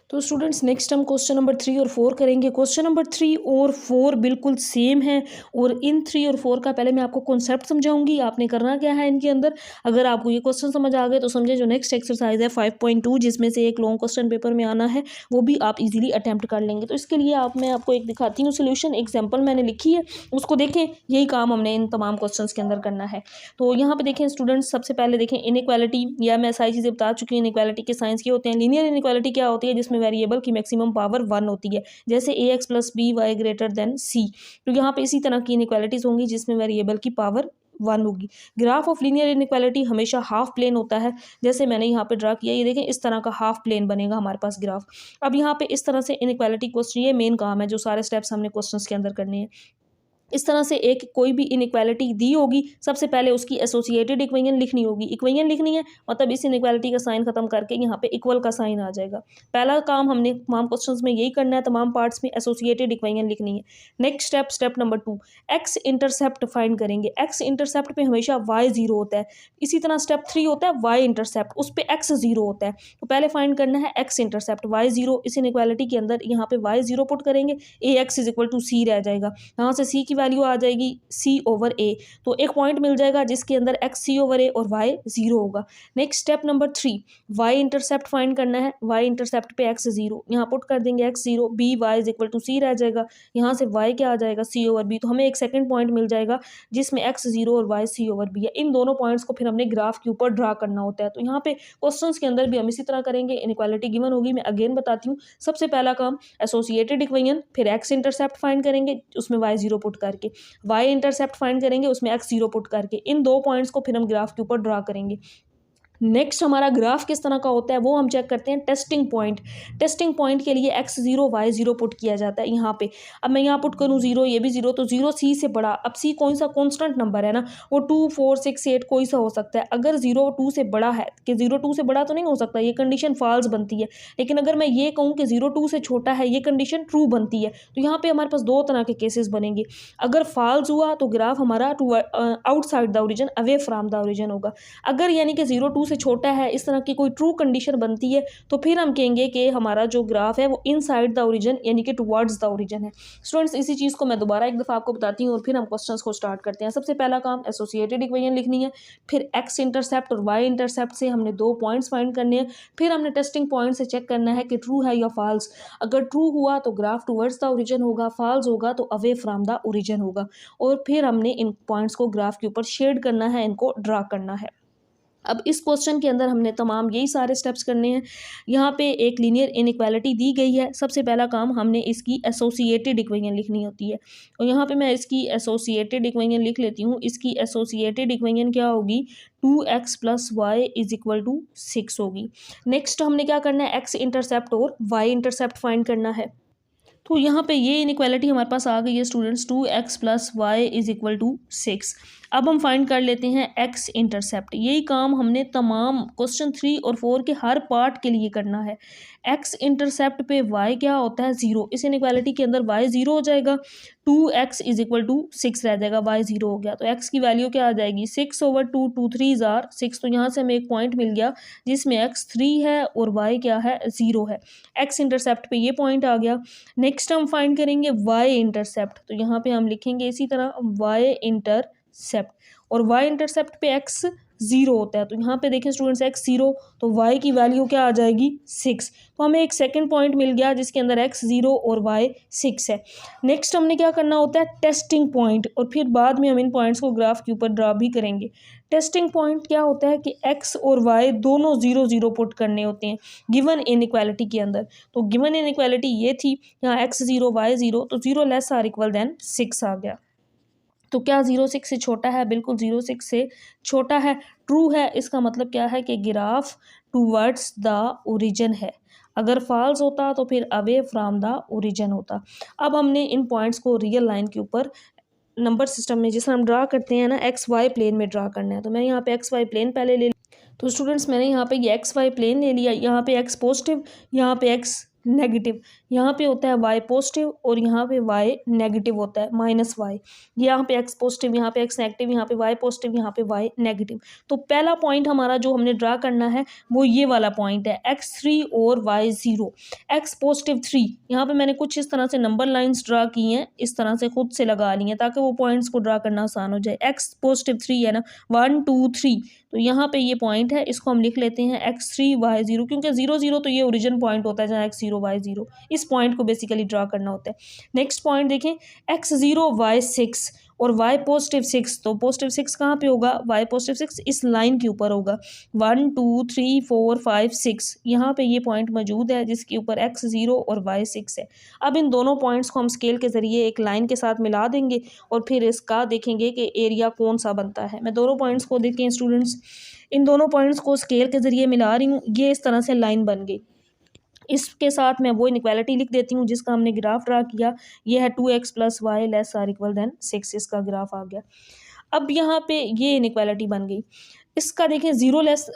तो स्टूडेंट्स नेक्स्ट हम क्वेश्चन नंबर 3 और 4 करेंगे। क्वेश्चन नंबर 3 और 4 बिल्कुल सेम है और इन 3 और 4 का पहले मैं आपको कॉन्सेप्ट समझाऊंगी। आपने करना क्या है इनके अंदर, अगर आपको ये क्वेश्चन समझ आ गए तो समझे जो नेक्स्ट एक्सरसाइज है 5.2 जिसमें से एक लॉन्ग क्वेश्चन पेपर में आना है वो भी आप इजीली अटैम्प्ट कर लेंगे। तो इसके लिए मैं आपको एक दिखाती हूँ सोल्यूशन, एग्जाम्पल मैंने लिखी है, उसको देखें। यही काम हमने इन तमाम क्वेश्चन के अंदर करना है। तो यहाँ पे देखें स्टूडेंट्स, सबसे पहले देखें इनइक्वालिटी, या मैं सारी चीज़ें बता चुकी हूँ। इनइक्वालिटी के साइंस क्या होते हैं। लीनियर इनइक्वालिटी क्या होती है, जिसमें वेरिएबल की मैक्सिमम पावर 1 होती है, जैसे ax + by greater than c। तो यहाँ पे इसी तरह की इनइक्वालिटीज होंगी जिसमें वेरिएबल की पावर 1 होगी। ग्राफ ऑफ लीनियर इनइक्वालिटी हमेशा हाफ प्लेन होता है, जैसे मैंने यहाँ पे ड्रा किया, ये देखें इस तरह का हाफ प्लेन बनेगा हमारे पास ग्राफ। अब यहाँ पे इस तरह से इनइक्वालिटी क्वेश्चन, ये मेन काम है जो सारे स्टेप्स हमने क्वेश्चंस के अंदर करने हैं। इस तरह से एक कोई भी इनइक्वालिटी दी होगी, सबसे पहले उसकी एसोसिएटेड इक्वेशन लिखनी होगी। इक्वेशन लिखनी है मतलब इस इनइक्वालिटी का साइन खत्म करके यहाँ पे इक्वल का साइन आ जाएगा। पहला काम हमने तमाम क्वेश्चंस में यही करना है, तमाम पार्ट्स में एसोसिएटेड इक्वेशन लिखनी है। Next step number 2, x intercept find करेंगे। एक्स इंटरसेप्ट पे हमेशा वाई 0 होता है। इसी तरह स्टेप 3 होता है वाई इंटरसेप्ट, उस पर एक्स 0 होता है। तो पहले फाइंड करना है एक्स इंटरसेप्ट, वाई 0। इस इनइक्वालिटी के अंदर यहाँ पे वाई 0 पुट करेंगे, ax = c रह जाएगा। यहाँ से c की वैल्यू आ जाएगी c/a, तो एक पॉइंट मिल जाएगा जिसके अंदर x c/a और y 0 होगा। Next step number 3, y intercept find करना है। y इंटरसेप्ट पे x 0, यहाँ पुट कर देंगे x 0, by = c रह जाएगा। यहाँ से y क्या आ जाएगा c/b, तो हमें एक सेकंड पॉइंट मिल जाएगा जिसमें x 0 और y c/b है। इन दोनों पॉइंट्स को फिर हमने ग्राफ के ऊपर ड्रा करना होता है। तो यहाँ पे क्वेश्चंस के अंदर भी हम इसी तरह करेंगे। इनइक्वालिटी गिवन होगी, मैं अगेन बताती हूँ। सबसे पहला काम एसोसिएटेड इक्वेशन, फिर x इंटरसेप्ट फाइंड करेंगे उसमें y 0 पुट करके, y इंटरसेप्ट फाइंड करेंगे उसमें x 0 पुट करके। इन दो पॉइंट्स को फिर हम ग्राफ के ऊपर ड्रा करेंगे। नेक्स्ट हमारा ग्राफ किस तरह का होता है वो हम चेक करते हैं। टेस्टिंग पॉइंट, टेस्टिंग पॉइंट के लिए x 0 y 0 पुट किया जाता है यहाँ पे। अब मैं यहाँ पुट करूँ 0, ये भी 0, तो 0 c से बड़ा। अब c कौन सा कॉन्स्टेंट नंबर है ना, वो 2 4 6 8 कोई सा हो सकता है। अगर 0 2 से बड़ा है, कि 0 2 से बड़ा तो नहीं हो सकता, ये कंडीशन फॉल्स बनती है। लेकिन अगर मैं ये कहूँ कि 0 2 से छोटा है, ये कंडीशन ट्रू बनती है। तो यहाँ पे हमारे पास दो तरह के केसेस बनेंगे। अगर फॉल्स हुआ तो ग्राफ हमारा outside the origin, away from the origin होगा। अगर यानी कि 0 2 से छोटा है, इस तरह की कोई ट्रू कंडीशन बनती है, तो फिर हम कहेंगे कि हमारा जो ग्राफ है वो इनसाइड द ओरिजिन यानी कि टुवर्ड्स द ओरिजिन है। स्टूडेंट्स इसी चीज़ को मैं दोबारा एक दफ़ा आपको बताती हूँ और फिर हम क्वेश्चंस को स्टार्ट करते हैं। सबसे पहला काम एसोसिएटेड इक्वेशन लिखनी है, फिर एक्स इंटरसेप्ट और वाई इंटरसेप्ट से हमने दो पॉइंट्स फाइंड करने हैं। फिर हमने टेस्टिंग पॉइंट से चेक करना है कि ट्रू है या फॉल्स। अगर ट्रू हुआ तो ग्राफ टुवर्ड्स द ओरिजिन होगा, फॉल्स होगा तो अवे फ्रॉम द ओरिजिन होगा। और फिर हमने इन पॉइंट्स को ग्राफ के ऊपर शेड करना है, इनको ड्रा करना है। अब इस क्वेश्चन के अंदर हमने तमाम यही सारे स्टेप्स करने हैं। यहाँ पे एक लीनियर इनइक्वालिटी दी गई है। सबसे पहला काम हमने इसकी एसोसिएटेड इक्वेशन लिखनी होती है। और यहाँ पे मैं इसकी एसोसिएटेड इक्वेशन लिख लेती हूँ। इसकी एसोसिएटेड इक्वेशन क्या होगी, 2x + y = 6 होगी। नेक्स्ट हमने क्या करना है, x इंटरसेप्ट और y इंटरसेप्ट फाइंड करना है। तो यहाँ पे ये इनइक्वालिटी हमारे पास आ गई है स्टूडेंट्स, 2x + y = 6। अब हम फाइंड कर लेते हैं x इंटरसेप्ट। यही काम हमने तमाम क्वेश्चन 3 और 4 के हर पार्ट के लिए करना है। x इंटरसेप्ट पे y क्या होता है, 0। इस इनइक्वालिटी के अंदर y 0 हो जाएगा, 2x = 6 रह जाएगा, y 0 हो गया। तो x की वैल्यू क्या आ जाएगी, 6/2, 2 3 are 6। तो यहाँ से हमें एक पॉइंट मिल गया जिसमें x 3 है और y क्या है, 0 है। x इंटरसेप्ट पे ये पॉइंट आ गया। नेक्स्ट हम फाइंड करेंगे y इंटरसेप्ट। तो यहाँ पे हम लिखेंगे इसी तरह y इंटरसेप्ट। और वाई इंटरसेप्ट पे एक्स ज़ीरो होता है। तो यहाँ पे देखें स्टूडेंट्स एक्स ज़ीरो, तो वाई की वैल्यू क्या आ जाएगी 6। तो हमें एक सेकंड पॉइंट मिल गया जिसके अंदर एक्स ज़ीरो और वाई 6 है। नेक्स्ट हमने क्या करना होता है टेस्टिंग पॉइंट, और फिर बाद में हम इन पॉइंट्स को ग्राफ के ऊपर ड्रा भी करेंगे। टेस्टिंग पॉइंट क्या होता है कि एक्स और वाई दोनों 0 0 पुट करने होते हैं गिवन इनइक्वालिटी के अंदर। तो गिवन इनइक्वालिटी ये थी, यहाँ एक्स ज़ीरो वाई ज़ीरो, तो 0 लेस आर इक्वल देन 6 आ गया। तो क्या 0 6 से छोटा है? बिल्कुल 0 6 से छोटा है, ट्रू है। इसका मतलब क्या है कि ग्राफ टूवर्ड्स द ओरिजिन है। अगर फॉल्स होता तो फिर अवे फ्रॉम द ओरिजिन होता। अब हमने इन पॉइंट्स को रियल लाइन के ऊपर नंबर सिस्टम में जिस हम ड्रा करते हैं ना, एक्स वाई प्लेन में ड्रा करना है। तो मैं यहाँ पे एक्स वाई प्लेन पहले ले, तो स्टूडेंट्स मैंने यहाँ पे ये एक्स वाई प्लेन ले लिया। यहाँ पे एक्स पॉजिटिव, यहाँ पे एक्स नेगेटिव, यहाँ पे होता है वाई पॉजिटिव और यहाँ पे वाई नेगेटिव होता है माइनस वाई। यहाँ पे एक्स पॉजिटिव, यहाँ पे एक्स नेगेटिव, यहाँ पे वाई पॉजिटिव, यहाँ पे वाई नेगेटिव। तो पहला पॉइंट हमारा जो हमने ड्रा करना है वो ये वाला पॉइंट है x3 और y0। एक्स पॉजिटिव 3, यहाँ पे मैंने कुछ इस तरह से नंबर लाइन्स ड्रा की हैं, इस तरह से खुद से लगा ली हैं ताकि वो पॉइंट्स को ड्रा करना आसान हो जाए। एक्स पॉजिटिव 3 है ना, 1 2 3, तो यहाँ पे ये पॉइंट है, इसको हम लिख लेते हैं x3 y0, क्योंकि 0 0 तो ये ओरिजिन पॉइंट होता है जहाँ x0 y0, इस पॉइंट को बेसिकली ड्रा करना होता है। नेक्स्ट पॉइंट देखें x0 y6 और y पॉजिटिव 6, तो पॉजिटिव 6 कहाँ पे होगा? y पॉजिटिव 6 इस लाइन के ऊपर होगा। 1 2 3 4 5 6, यहाँ पे ये पॉइंट मौजूद है जिसके ऊपर x0 और y6 है। अब इन दोनों पॉइंट्स को हम स्केल के ज़रिए एक लाइन के साथ मिला देंगे और फिर इसका देखेंगे कि एरिया कौन सा बनता है। मैं दोनों पॉइंट्स को देखें स्टूडेंट्स, इन दोनों पॉइंट्स को स्केल के ज़रिए मिला रही हूँ, ये इस तरह से लाइन बन गई। इसके साथ मैं वो इनइक्वालिटी लिख देती हूँ जिसका हमने ग्राफ ड्रा किया, ये है 2x + y less or equal than 6, इसका ग्राफ आ गया। अब यहाँ पे ये इनइक्वालिटी बन गई। इसका देखें 0 लेस,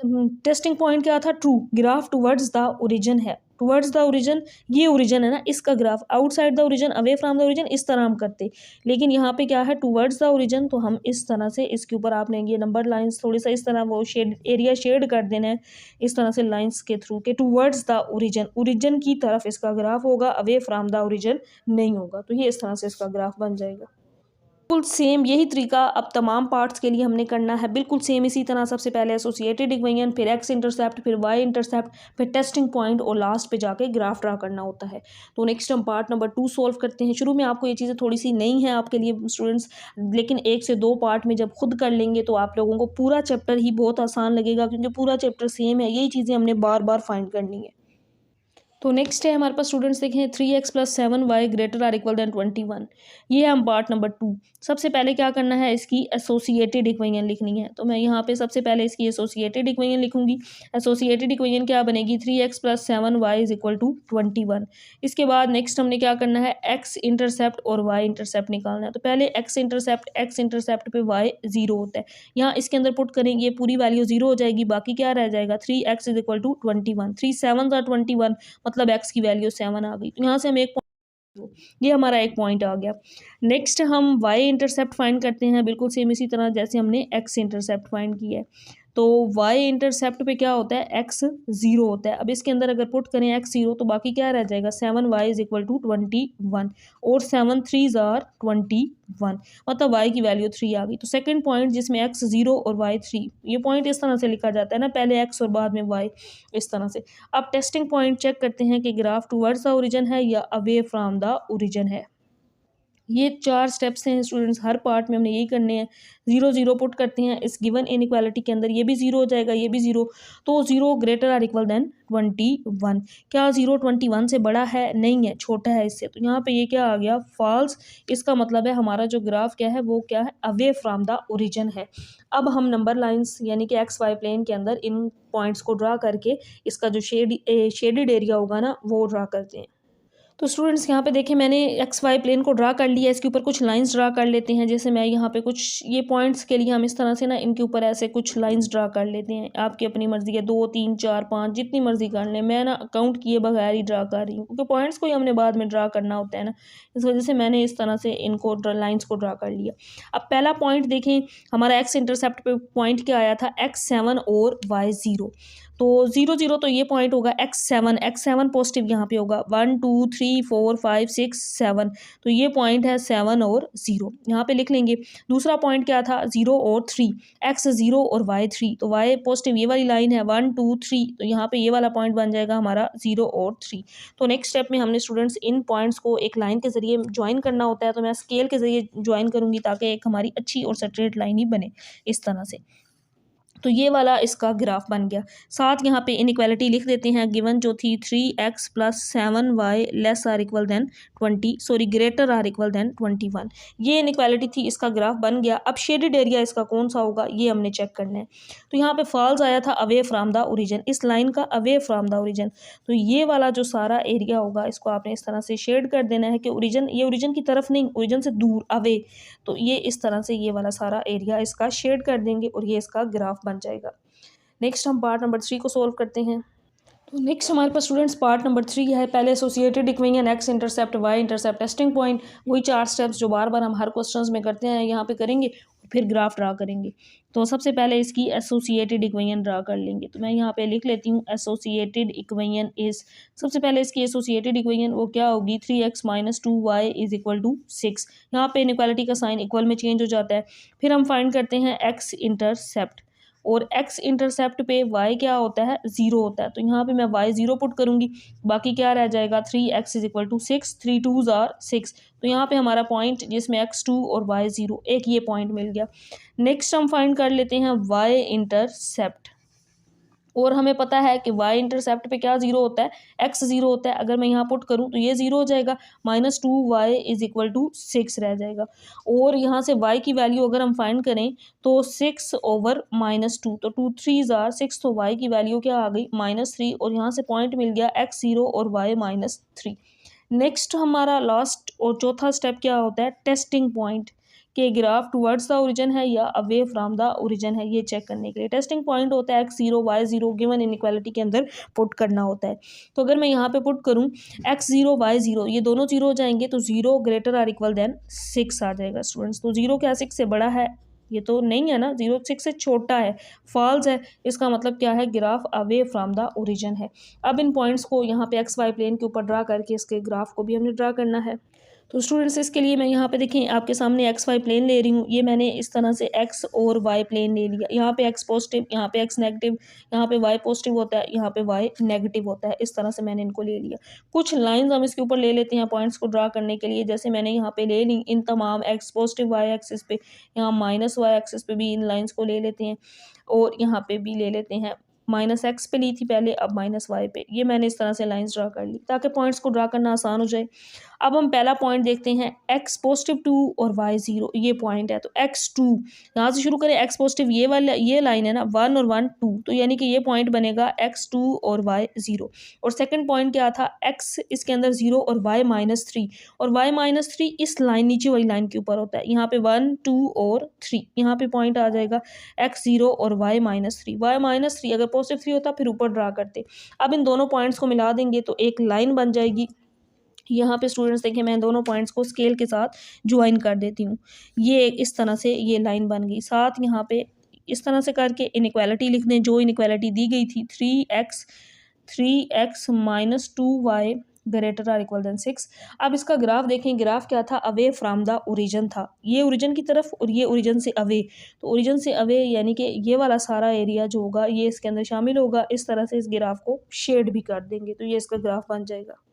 टेस्टिंग पॉइंट क्या था? True. Graph towards the origin है, टुवर्ड्स द ओरिजिन, ये ओरिजिन है ना, इसका graph outside the origin, away from the origin, इस तरह हम करते। लेकिन यहाँ पे क्या है? टुवर्ड्स द ओरिजिन, तो हम इस तरह से इसके ऊपर आपने ये नंबर लाइंस थोड़ी सा इस तरह वो शेड एरिया शेड कर देना है इस तरह से लाइंस के थ्रू के टुवर्ड्स द ओरिजिन, ओरिजिन की तरफ इसका ग्राफ होगा, अवे फ्रॉम द ओरिजिन नहीं होगा। तो ये इस तरह से इसका ग्राफ बन जाएगा। बिल्कुल सेम यही तरीका अब तमाम पार्ट्स के लिए हमने करना है, बिल्कुल सेम इसी तरह। सबसे पहले एसोसिएटेड इक्वेशन, फिर एक्स इंटरसेप्ट, फिर वाई इंटरसेप्ट, फिर टेस्टिंग पॉइंट और लास्ट पे जाके ग्राफ ड्रा करना होता है। तो नेक्स्ट हम पार्ट नंबर 2 सॉल्व करते हैं। शुरू में आपको ये चीज़ें थोड़ी सी नई हैं आपके लिए स्टूडेंट्स, लेकिन 1 से 2 पार्ट में जब खुद कर लेंगे तो आप लोगों को पूरा चैप्टर ही बहुत आसान लगेगा, क्योंकि पूरा चैप्टर सेम है, यही चीज़ें हमने बार बार फाइंड करनी है। तो नेक्स्ट है हमारे पास स्टूडेंट्स देखें 3x + 7y greater or equal than 21। ये है हम पार्ट नंबर 2। सबसे पहले क्या करना है? इसकी एसोसिएटेड इक्वेशन लिखनी है। तो मैं यहाँ पे सबसे पहले इसकी एसोसिएटेड इक्वेशन लिखूंगी। एसोसिएटेड इक्वेशन क्या बनेगी? 3x + 7y = 21। इसके बाद नेक्स्ट हमने क्या करना है? एक्स इंटरसेप्ट और वाई इंटरसेप्ट निकालना है। तो पहले एक्स इंटरसेप्ट पे y 0 होता है, यहाँ इसके अंदर पुट करेंगे, पूरी वैल्यू 0 हो जाएगी, बाकी क्या रह जाएगा? 3x = 21। 3 7 = 21, मतलब x की वैल्यू 7 आ गई। तो यहाँ से हम एक, ये हमारा एक पॉइंट आ गया। नेक्स्ट हम y इंटरसेप्ट फाइंड करते हैं, बिल्कुल सेम इसी तरह जैसे हमने x इंटरसेप्ट फाइंड किया है। तो y इंटरसेप्ट पे क्या होता है? x 0 होता है। अब इसके अंदर अगर पुट करें x 0, तो बाकी क्या रह जाएगा? 7y = 21 और 7 3s are 21, मतलब y की वैल्यू 3 आ गई। तो सेकंड पॉइंट जिसमें x 0 और y 3, ये पॉइंट इस तरह से लिखा जाता है ना, पहले x और बाद में y, इस तरह से। अब टेस्टिंग पॉइंट चेक करते हैं कि ग्राफ टुवर्ड्स द ओरिजिन है या अवे फ्रॉम द ओरिजिन है। ये 4 स्टेप्स हैं स्टूडेंट्स, हर पार्ट में हमने यही करने हैं। 0 0 पुट करते हैं इस गिवन इनइक्वालिटी के अंदर, ये भी 0 हो जाएगा, ये भी 0, तो 0 ग्रेटर आर इक्वल देन 21। क्या 0 21 से बड़ा है? नहीं है, छोटा है इससे। तो यहाँ पे ये क्या आ गया? फॉल्स। इसका मतलब है हमारा जो ग्राफ क्या है वो क्या है? अवे फ्रॉम द ओरिजिन है। अब हम नंबर लाइन्स यानी कि एक्स वाई प्लेन के अंदर इन पॉइंट्स को ड्रा करके इसका जो शेडेड एरिया होगा ना वो ड्रा करते हैं। तो स्टूडेंट्स यहाँ पे देखें मैंने एक्स वाई प्लेन को ड्रा कर लिया, इसके ऊपर कुछ लाइंस ड्रा कर लेते हैं। जैसे मैं यहाँ पे कुछ ये पॉइंट्स के लिए हम इस तरह से ना इनके ऊपर ऐसे कुछ लाइंस ड्रा कर लेते हैं। आपकी अपनी मर्जी है, 2 3 4 5 जितनी मर्जी कर लें, मैं ना अकाउंट किए बगैर ही ड्रा कर रही हूँ, क्योंकि पॉइंट्स को ही हमने बाद में ड्रा करना होता है ना, इस वजह से मैंने इस तरह से इनको लाइन्स को ड्रा कर लिया। अब पहला पॉइंट देखें, हमारा एक्स इंटरसेप्ट पे पॉइंट क्या आया था? x7 और y0। तो 0 0 तो ये पॉइंट होगा x7 पॉजिटिव यहाँ पे होगा 1 2 3 4 5 6 7, तो ये पॉइंट है 7 और 0 यहाँ पे लिख लेंगे। दूसरा पॉइंट क्या था 0 और 3, x 0 और y 3, तो y पॉजिटिव ये वाली लाइन है 1 2 3, तो यहाँ पे ये वाला पॉइंट बन जाएगा हमारा 0 और 3। तो नेक्स्ट स्टेप में हमने स्टूडेंट्स इन पॉइंट्स को एक लाइन के जरिए ज्वाइन करना होता है, तो मैं स्केल के जरिए ज्वाइन करूँगी ताकि एक हमारी अच्छी और स्ट्रेट लाइन ही बने इस तरह से। तो ये वाला इसका ग्राफ बन गया। साथ यहाँ पे इनइक्वालिटी लिख देते हैं, गिवन जो थी 3x + 7y less or equal than 20, sorry greater or equal than 21, ये इनइक्वालिटी थी, इसका ग्राफ बन गया। अब शेडेड एरिया इसका कौन सा होगा ये हमने चेक करना है। तो यहाँ पे फॉल्स आया था अवे फ्राम द ओरिजिन, इस लाइन का अवे फ्राम द ओरिजिन, तो ये वाला जो सारा एरिया होगा इसको आपने इस तरह से शेड कर देना है कि ओरिजिन, ये ओरिजिन की तरफ नहीं, ओरिजिन से दूर अवे, तो ये इस तरह से ये वाला सारा एरिया इसका शेड कर देंगे और ये इसका ग्राफ बन जाएगा। नेक्स्ट हम पार्ट नंबर 3 को सोल्व करते हैं। तो नेक्स्ट हमारे पास स्टूडेंट्स पार्ट नंबर 3 है। पहले associated equation x intercept y intercept testing point, वही 4 स्टेप्स जो बार बार हम हर क्वेश्चंस में करते हैं यहाँ पे करेंगे, फिर ग्राफ ड्रा करेंगे। तो सबसे पहले इसकी एसोसिएटेड इक्वेशन ड्रा कर लेंगे, तो मैं यहाँ पे लिख लेती हूँ एसोसिएटेड इक्वेशन इज, सबसे पहले इसकी एसोसिएटेड इक्वेशन वो क्या होगी 3x - 2y = 6, यहाँ पे इनइक्वालिटी का साइन इक्वल में चेंज हो जाता है। फिर हम फाइंड करते हैं एक्स इंटरसेप्ट, और x इंटरसेप्ट पे y क्या होता है 0 होता है, तो यहाँ पे मैं y 0 पुट करूँगी, बाकी क्या रह जाएगा 3x = 6, 3 2s are 6, तो यहाँ पे हमारा पॉइंट जिसमें x2 और y 0, एक ये पॉइंट मिल गया। नेक्स्ट हम फाइंड कर लेते हैं y इंटरसेप्ट, और हमें पता है कि y इंटरसेप्ट पे क्या 0 होता है, x 0 होता है, अगर मैं यहाँ पुट करूँ तो ये 0 हो जाएगा, -2y = 6 रह जाएगा। और यहाँ से y की वैल्यू अगर हम फाइंड करें तो 6/-2, तो 2 3s are 6, तो y की वैल्यू क्या आ गई -3, और यहाँ से पॉइंट मिल गया x 0 और y -3। नेक्स्ट हमारा लास्ट और चौथा स्टेप क्या होता है, टेस्टिंग पॉइंट, कि ग्राफ टुवर्ड्स द ओरिजिन है या अवे फ्रॉम द ओरिजिन है, ये चेक करने के लिए टेस्टिंग पॉइंट होता है x 0 y 0 गिवन इनइक्वालिटी के अंदर पुट करना होता है। तो अगर मैं यहाँ पे पुट करूँ x 0 y 0, ये दोनों 0 हो जाएंगे, तो 0 ग्रेटर आर इक्वल देन 6 आ जाएगा स्टूडेंट्स। तो 0 क्या 6 से बड़ा है, ये तो नहीं है ना, 0 6 से छोटा है, फॉल्स है, इसका मतलब क्या है graph away from the origin है। अब इन पॉइंट्स को यहाँ पे एक्स वाई प्लेन के ऊपर ड्रा करके इसके ग्राफ को भी हमने ड्रा करना है। तो स्टूडेंट्स इसके लिए मैं यहाँ पे देखें आपके सामने एक्स वाई प्लेन ले रही हूँ, ये मैंने इस तरह से एक्स और वाई प्लेन ले लिया, यहाँ पे एक्स पॉजिटिव, यहाँ पे एक्स नेगेटिव, यहाँ पे वाई पॉजिटिव होता है, यहाँ पे वाई नेगेटिव होता है, इस तरह से मैंने इनको ले लिया। कुछ लाइंस हम इसके ऊपर ले लेते हैं पॉइंट्स को ड्रा करने के लिए, जैसे मैंने यहाँ पे ले ली इन तमाम एक्स पॉजिटिव वाई एक्सिस पे, यहाँ -y एक्सिस पे भी इन लाइन्स को ले लेते हैं, और यहाँ पे भी ले लेते हैं, -x पे ली थी पहले, अब -y पे, ये मैंने इस तरह से लाइंस ड्रा कर ली ताकि पॉइंट्स को ड्रा करना आसान हो जाए। अब हम पहला पॉइंट देखते हैं x +2 और y 0, ये पॉइंट है, तो x2 यहाँ से शुरू करें, x पॉजिटिव ये वाला ये लाइन है ना 1 और 1 2, तो यानी कि ये पॉइंट बनेगा x2 और y 0। और सेकंड पॉइंट क्या था, x इसके अंदर 0 और y -3, और y -3 इस लाइन नीचे वाली लाइन के ऊपर होता है, यहाँ पे 1 2 और 3, यहाँ पे पॉइंट आ जाएगा x 0 और y -3, y -3 अगर पॉजिटिव 3 होता फिर ऊपर ड्रा करते। अब इन दोनों पॉइंट्स को मिला देंगे तो एक लाइन बन जाएगी। यहाँ पे स्टूडेंट्स देखें मैं दोनों पॉइंट्स को स्केल के साथ ज्वाइन कर देती हूँ, ये इस तरह से ये लाइन बन गई। साथ यहाँ पे इस तरह से करके इनइक्वालिटी लिख दें, जो इनइक्वालिटी दी गई थी 3x - 2y greater or equal than 6। अब इसका ग्राफ देखें, ग्राफ क्या था, अवे फ्रॉम द ओरिजिन था, ये ओरिजिन की तरफ और ये ओरिजिन से अवे, तो ओरिजिन से अवे यानी कि ये वाला सारा एरिया जो होगा ये इसके अंदर शामिल होगा। इस तरह से इस ग्राफ को शेड भी कर देंगे तो ये इसका ग्राफ बन जाएगा।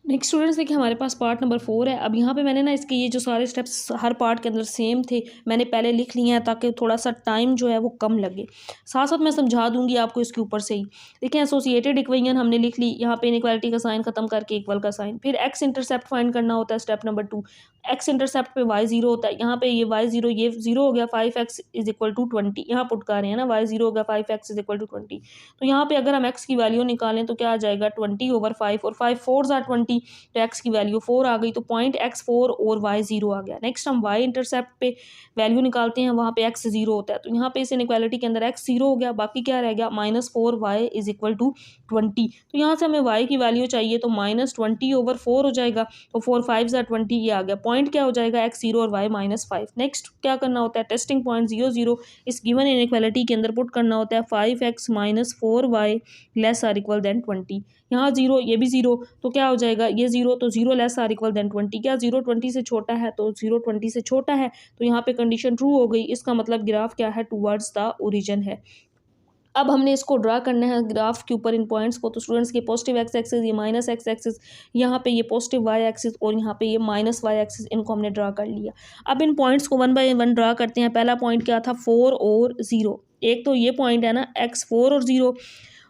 नेक्स्ट स्टूडेंट्स देखिए हमारे पास पार्ट नंबर 4 है। अब यहाँ पे मैंने ना इसके ये जो सारे स्टेप्स हर पार्ट के अंदर सेम थे मैंने पहले लिख लिए हैं ताकि थोड़ा सा टाइम जो है वो कम लगे, साथ साथ मैं समझा दूंगी आपको इसके ऊपर से ही। देखिए एसोसिएटेड इक्वेशन हमने लिख ली, यहाँ पे इनइक्वालिटी का साइन खत्म करके इक्वल का साइन, फिर एक्स इंटरसेप्ट फाइंड करना होता है स्टेप नंबर 2, एक्स इंटरसेप्ट पे y 0 होता है, यहाँ पे ये y 0 ये 0 हो गया, 5x = 20, यहाँ पुट कर रहे हैं ना, y 0 हो गया 5x = 20, तो यहाँ पे अगर हम x की वैल्यू निकालें तो क्या आ जाएगा 20/5, और 5 4s are 20, तो x की वैल्यू 4 आ गई, तो पॉइंट x 4 और y 0 आ गया। नेक्स्ट हम y इंटरसेप्ट पे वैल्यू निकालते हैं, वहाँ पे x 0 होता है, तो यहाँ पे इस इनइक्वालिटी के अंदर x 0 हो गया, बाकी क्या रह गया -4y = 20, तो यहाँ से हमें y की वैल्यू चाहिए तो -20/4 हो जाएगा, तो 4 5s are 20 ये आ गया। पॉइंट क्या हो जाएगा x0 और y-5। नेक्स्ट क्या करना होता है, टेस्टिंग पॉइंट 0 0 इस गिवन इनइक्वालिटी के अंदर पुट करना होता है 5x - 4y less or equal than 20। यहाँ 0, ये भी 0, तो क्या हो जाएगा, ये 0 तो 0 लेस आर इक्वल देन 20। क्या 0 20 से छोटा है, तो 0 20 से छोटा है, तो यहाँ पे कंडीशन ट्रू हो गई। इसका मतलब ग्राफ क्या है, टूवर्ड्स द ओरिजिन है। अब हमने इसको ड्रा करना है ग्राफ के ऊपर इन पॉइंट्स को। तो स्टूडेंट्स ये पॉजिटिव एक्स एक्सिस, ये माइनस एक्स एक्सिस, यहाँ पे ये पॉजिटिव वाई एक्सिस और यहाँ पे ये माइनस वाई एक्सिस, इनको हमने ड्रा कर लिया। अब इन पॉइंट्स को 1 बाय 1 ड्रा करते हैं। पहला पॉइंट क्या था, 4 और 0। एक तो ये पॉइंट है ना x4 और 0,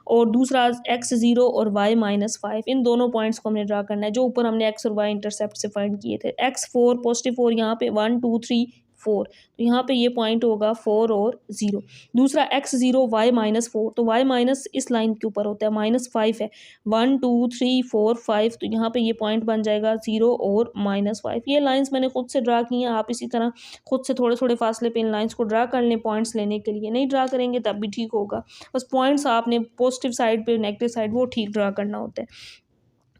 और दूसरा x0 और y-5। इन दोनों पॉइंट्स को हमने ड्रा करना है जो ऊपर हमने x और y इंटरसेप्ट से फाइंड किए थे। x4 पॉजिटिव 4, यहाँ पे 1 2 3 4, तो यहाँ पे ये पॉइंट होगा 4 और 0। दूसरा x0 y-4, तो y माइनस इस लाइन के ऊपर होता है, -5 है, 1 2 3 4 5, तो यहाँ पे ये पॉइंट बन जाएगा 0 और -5। ये लाइंस मैंने खुद से ड्रा की हैं, आप इसी तरह खुद से थोड़े थोड़े फासले पे इन लाइंस को ड्रा कर लें पॉइंट्स लेने के लिए। नहीं ड्रा करेंगे तब भी ठीक होगा, बस पॉइंट्स आपने पॉजिटिव साइड पे नेगेटिव साइड वो ठीक ड्रा करना होता है।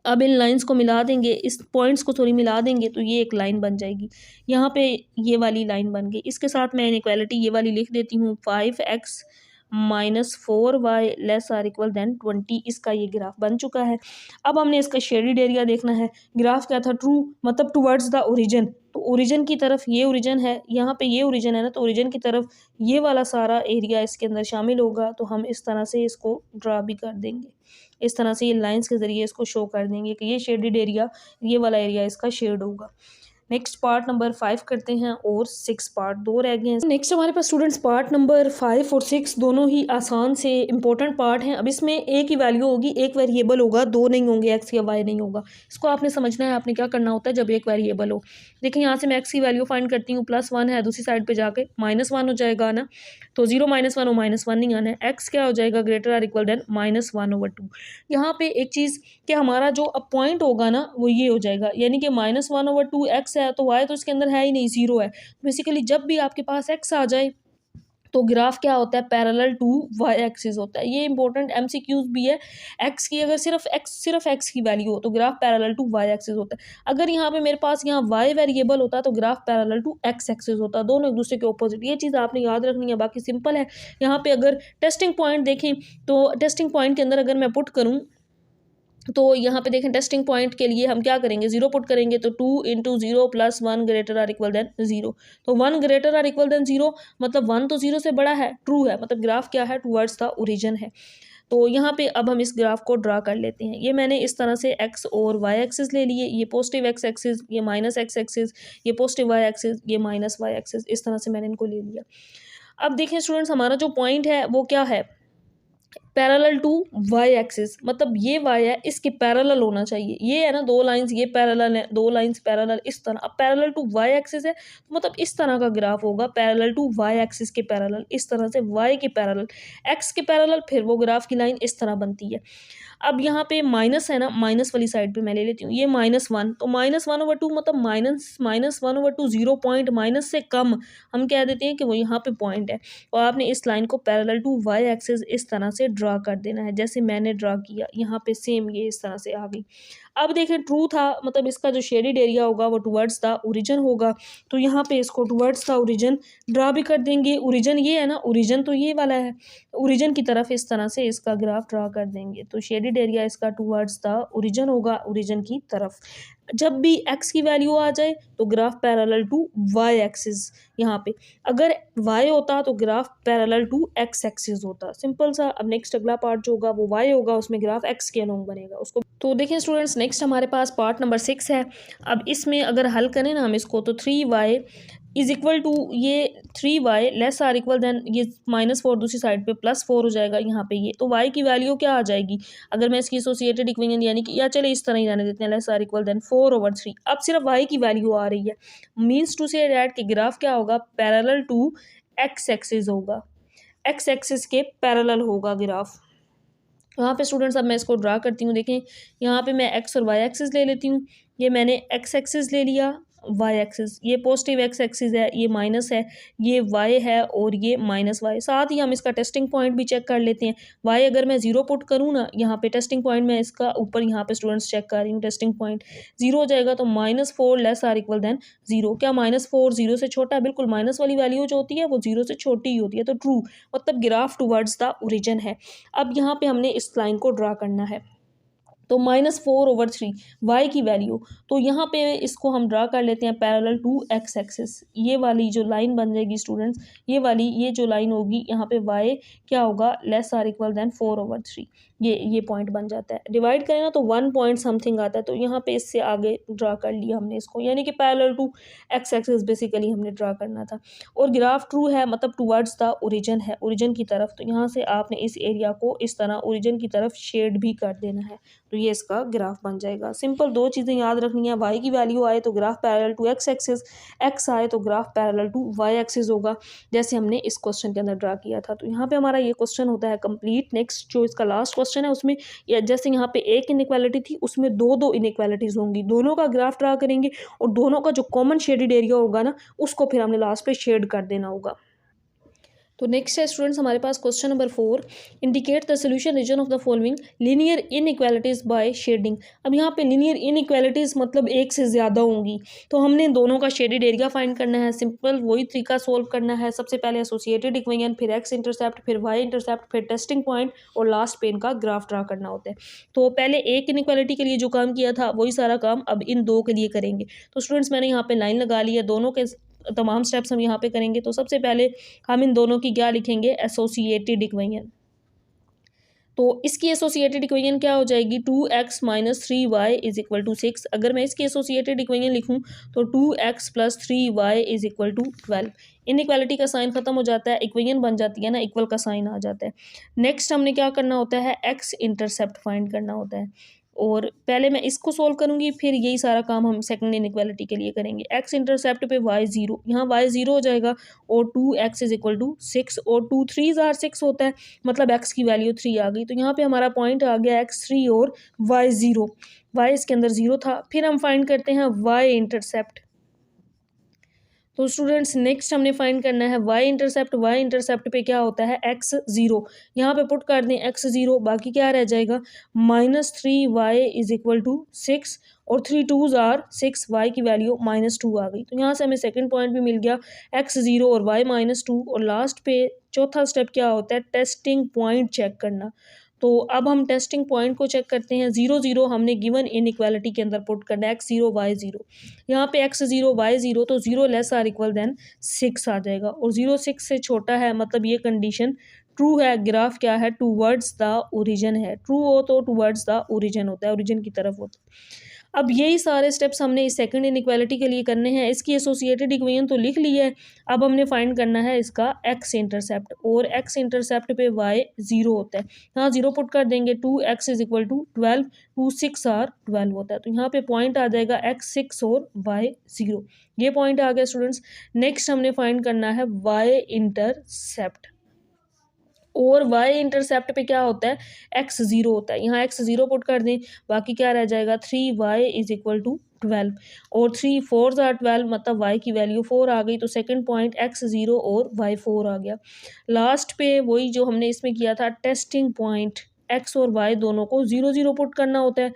अब इन लाइंस को मिला देंगे, इस पॉइंट्स को थोड़ी मिला देंगे तो ये एक लाइन बन जाएगी। यहाँ पे ये वाली लाइन बन गई। इसके साथ मैं इनइक्वालिटी ये वाली लिख देती हूँ, 5x - 4y less or equal than 20। इसका ये ग्राफ बन चुका है। अब हमने इसका शेडिड एरिया देखना है। ग्राफ क्या था, ट्रू, मतलब टुवर्ड्स द ओरिजिन, तो ओरिजिन की तरफ ये ओरिजिन है, यहाँ पे ये ओरिजिन है ना, तो ओरिजिन की तरफ ये वाला सारा एरिया इसके अंदर शामिल होगा। तो हम इस तरह से इसको ड्रा भी कर देंगे, इस तरह से ये लाइंस के ज़रिए इसको शो कर देंगे कि ये शेडेड एरिया, ये वाला एरिया इसका शेड होगा। नेक्स्ट पार्ट नंबर 5 करते हैं, और 6 पार्ट 2 रह गए हैं। नेक्स्ट हमारे पास स्टूडेंट्स पार्ट नंबर 5 और 6 दोनों ही आसान से इंपॉर्टेंट पार्ट हैं। अब इसमें एक ही वैल्यू होगी, एक वेरिएबल होगा, दो नहीं होंगे, एक्स या वाई नहीं होगा। इसको आपने समझना है। आपने क्या करना होता है जब एक वेरिएबल हो, देखिए यहाँ से मैं एक्स की वैल्यू फाइंड करती हूँ, +1 है, दूसरी साइड पर जाके -1 हो जाएगा ना, तो 0 - 1 और -1 नहीं आना है। एक्स क्या हो जाएगा, ग्रेटर आर इक्वल देन -1/2। यहाँ पे एक चीज़ कि हमारा जो अब पॉइंट होगा ना वो ये हो जाएगा, यानी कि -1/2 एक्स है, तो वाई तो इसके अंदर है ही नहीं, 0 है। बेसिकली जब भी आपके पास एक्स आ जाए तो ग्राफ क्या होता है, पैरेलल टू वाई एक्सिस होता है। ये इंपॉर्टेंट एमसीक्यूज भी है। एक्स की अगर सिर्फ एक्स की वैल्यू हो तो graph parallel to y axis होता है। अगर यहाँ पे मेरे पास यहाँ वाई वेरिएबल होता तो graph parallel to x axis होता, दोनों एक दूसरे के ऑपोजिट। ये चीज़ आपने याद रखनी है, बाकी सिंपल है। यहाँ पे अगर टेस्टिंग पॉइंट देखें तो टेस्टिंग पॉइंट के अंदर अगर मैं पुट करूँ तो यहाँ पे देखें, टेस्टिंग पॉइंट के लिए हम क्या करेंगे, 0 पुट करेंगे, तो 2 × 0 + 1 ग्रेटर आर इक्वल देन 0। तो 1 ग्रेटर आर इक्वल देन 0 मतलब 1 तो 0 से बड़ा है, ट्रू है, मतलब ग्राफ क्या है, टुवर्ड्स द ओरिजिन है। तो यहाँ पे अब हम इस ग्राफ को ड्रा कर लेते हैं। ये मैंने इस तरह से एक्स और वाई एक्सिस ले लिए, ये पॉजिटिव एक्स एक्सिस, ये माइनस एक्स एक्सिस, ये पॉजिटिव वाई एक्सिस, ये माइनस वाई एक्सिस, इस तरह से मैंने इनको ले लिया। अब देखें स्टूडेंट्स, हमारा जो पॉइंट है वो क्या है, पैरेलल टू वाई एक्सिस, मतलब ये वाई है, इसके पैरेलल होना चाहिए। ये है ना, दो लाइंस ये पैरेलल है, दो लाइंस पैरेलल, इस तरह। अब पैरेलल टू वाई एक्सिस है तो मतलब इस तरह का ग्राफ होगा, पैरेलल टू वाई एक्सिस के पैरेलल, इस तरह से वाई के पैरेलल, एक्स के पैरेलल, फिर वो ग्राफ की लाइन इस तरह बनती है। अब यहाँ पे माइनस है ना, माइनस वाली साइड पे मैं ले लेती हूँ, ये -1, तो -1/2 मतलब -1/2, 0 पॉइंट माइनस से कम हम कह देते हैं कि वो यहाँ पे पॉइंट है। और आपने इस लाइन को पैरेलल टू वाई एक्सिस इस तरह से ड्रा कर देना है, जैसे मैंने ड्रा किया। यहाँ पे सेम ये इस तरह से आ गई। अब देखें, ट्रू था, मतलब इसका जो शेडेड एरिया होगा वो टुवर्ड्स द ओरिजिन होगा, तो यहाँ पे इसको टुवर्ड्स द ओरिजिन ड्रा भी कर देंगे। ओरिजिन ये है ना, ओरिजिन तो ये वाला है, ओरिजिन की तरफ इस तरह से इसका ग्राफ ड्रा कर देंगे। तो शेडेड एरिया इसका टुवर्ड्स द ओरिजिन होगा, ओरिजिन की तरफ। जब भी एक्स की वैल्यू आ जाए तो graph parallel to y axis, यहाँ पे अगर वाई होता तो graph parallel to x axis होता, सिंपल सा। अब नेक्स्ट अगला पार्ट जो होगा वो वाई होगा, उसमें ग्राफ एक्स के अलोंग बनेगा उसको। तो देखिए स्टूडेंट्स, नेक्स्ट हमारे पास पार्ट नंबर 6 है। अब इसमें अगर हल करें ना हम इसको, तो 3y इज इक्वल टू ये 3y less or equal then ये -4 दूसरी साइड पे +4 हो जाएगा यहाँ पे। ये तो y की वैल्यू क्या आ जाएगी, अगर मैं इसकी एसोसिएटेड इक्वेशन यानी कि, या चले इस तरह ही रहने देते हैं, लेस आर इक्वल देन 4/3। अब सिर्फ y की वैल्यू आ रही है, मीन्स टू से डैट कि ग्राफ क्या होगा, पैरेलल टू एक्स एक्सिस होगा, एक्स एक्सिस के पैरेलल होगा ग्राफ। यहाँ पे स्टूडेंट्स अब मैं इसको ड्रा करती हूँ। देखें यहाँ पे मैं एक्स और वाई एक्सिस ले लेती हूँ, ये मैंने एक्स एक्सिस ले लिया वाई एक्सिस, ये पॉजिटिव एक्स एक्सिस है, ये माइनस है, ये वाई है और ये माइनस वाई। साथ ही हम इसका टेस्टिंग पॉइंट भी चेक कर लेते हैं। वाई अगर मैं 0 पुट करूँ ना यहाँ पे टेस्टिंग पॉइंट में इसका ऊपर यहाँ पे स्टूडेंट्स चेक कर रही हूँ, टेस्टिंग पॉइंट 0 हो जाएगा तो -4 लेस आर इक्वल देन 0। क्या -4 0 से छोटा है? बिल्कुल, माइनस वाली वैल्यू जो होती है वो 0 से छोटी ही होती है, तो ट्रू, मतलब ग्राफ टुवर्ड्स द ओरिजिन है। अब यहाँ पे हमने इस लाइन को ड्रा करना है, तो -4/3 वाई की वैल्यू, तो यहाँ पे इसको हम ड्रा कर लेते हैं पैरेलल टू एक्स एक्सिस। ये वाली जो लाइन बन जाएगी स्टूडेंट्स, ये जो लाइन होगी यहाँ पे वाई क्या होगा, लेस आर इक्वल देन 4/3, ये पॉइंट बन जाता है। डिवाइड करें ना तो 1 पॉइंट समथिंग आता है, तो यहाँ पे इससे आगे ड्रा कर लिया हमने इसको, यानी कि parallel to x axis basically हमने ड्रा करना था। और ग्राफ ट्रू है, मतलब टुवर्ड्स द ओरिजिन है, ओरिजिन की तरफ, तो यहाँ से आपने इस एरिया को इस तरह ओरिजिन की तरफ शेड भी कर देना है, तो ये इसका ग्राफ बन जाएगा। सिंपल 2 चीज़ें याद रखनी है, वाई की वैल्यू आए तो graph parallel to x axis, x आए तो graph parallel to y axis होगा, जैसे हमने इस क्वेश्चन के अंदर ड्रा किया था। तो यहाँ पे हमारा ये क्वेश्चन होता है कंप्लीट। नेक्स्ट जो इसका लास्ट क्वेश्चन है उसमें जैसे यहाँ पे एक इनइक्वालिटी थी, उसमें दो इनइक्वालिटीज़ होंगी, दोनों का ग्राफ ड्रा करेंगे और दोनों का जो कॉमन शेडेड एरिया होगा ना उसको फिर हमने लास्ट पे शेड कर देना होगा। तो नेक्स्ट है स्टूडेंट्स हमारे पास question number 4, indicate the solution region of the following linear inequalities by shading. अब यहाँ पे लीनियर इनइक्वालिटीज मतलब एक से ज़्यादा होंगी, तो हमने दोनों का शेडेड एरिया फाइंड करना है। सिंपल वही तरीका सोल्व करना है, सबसे पहले एसोसिएटेड इक्वेशन, फिर एक्स इंटरसेप्ट, फिर वाई इंटरसेप्ट, फिर टेस्टिंग पॉइंट और लास्ट पे इनका ग्राफ ड्रा करना होता है। तो पहले एक इनइक्वालिटी के लिए जो काम किया था वही सारा काम अब इन दो के लिए करेंगे। तो स्टूडेंट्स मैंने यहाँ पे लाइन लगा ली है, दोनों के तमाम स्टेप्स हम यहाँ पे करेंगे। तो सबसे पहले हम इन दोनों की क्या लिखेंगे, एसोसिएटेड इक्वेशन। तो इसकी एसोसिएटेड इक्वेशन क्या हो जाएगी, 2x - 3y = 6। अगर मैं इसकी एसोसिएटेड इक्वेशन लिखूं तो 2x + 3y = 12। इनइक्वालिटी का साइन खत्म हो जाता है, इक्वेशन बन जाती है ना, इक्वल का साइन आ जाता है। नेक्स्ट हमने क्या करना होता है, एक्स इंटरसेप्ट फाइंड करना होता है, और पहले मैं इसको सोल्व करूंगी, फिर यही सारा काम हम सेकंड इनइक्वालिटी के लिए करेंगे। एक्स इंटरसेप्ट पे y 0, यहाँ y 0 हो जाएगा और 2x = 6 और 2 3 आर 6 होता है, मतलब x की वैल्यू 3 आ गई। तो यहाँ पे हमारा पॉइंट आ गया x 3 और y 0, y इसके अंदर 0 था। फिर हम फाइंड करते हैं y इंटरसेप्ट। तो स्टूडेंट्स नेक्स्ट हमने फाइंड करना है y इंटरसेप्ट पे क्या होता है, x 0, यहाँ पे पुट कर दें x 0, बाकी क्या रह जाएगा, -3y = 6 और 3 2s आर 6, y की वैल्यू -2 आ गई। तो यहाँ से हमें सेकंड पॉइंट भी मिल गया, x 0 और y -2। और लास्ट पे चौथा स्टेप क्या होता है, टेस्टिंग पॉइंट चेक करना। तो अब हम टेस्टिंग पॉइंट को चेक करते हैं। 0 0 हमने गिवन इनइक्वालिटी के अंदर पुट करना है, x 0 y 0, यहाँ पे x 0 y 0, तो 0 लेस आर इक्वल देन 6 आ जाएगा, और 0 6 से छोटा है, मतलब ये कंडीशन ट्रू है। ग्राफ क्या है, टूवर्ड्स द ओरिजिन है, ट्रू हो तो टूवर्ड्स द ओरिजिन होता है, ओरिजिन की तरफ होता है। अब यही सारे स्टेप्स हमने इस सेकंड इनइक्वालिटी के लिए करने हैं। इसकी एसोसिएटेड इक्वेशन तो लिख ली है, अब हमने फाइंड करना है इसका एक्स इंटरसेप्ट, और एक्स इंटरसेप्ट पे y 0 होता है, यहाँ 0 पुट कर देंगे, 2x = 12, 2 6 आर 12 होता है। तो यहाँ पे पॉइंट आ जाएगा x 6 और y 0, ये पॉइंट आ गया स्टूडेंट्स। नेक्स्ट हमने फाइंड करना है y इंटरसेप्ट, और y इंटरसेप्ट पे क्या होता है, x 0 होता है, यहाँ x 0 पुट कर दें, बाकी क्या रह जाएगा, 3y = 12 और 3 4s आर 12, मतलब y की वैल्यू 4 आ गई। तो सेकंड पॉइंट x 0 और y 4 आ गया। लास्ट पे वही जो हमने इसमें किया था, टेस्टिंग पॉइंट, x और y दोनों को 0 0 पुट करना होता है।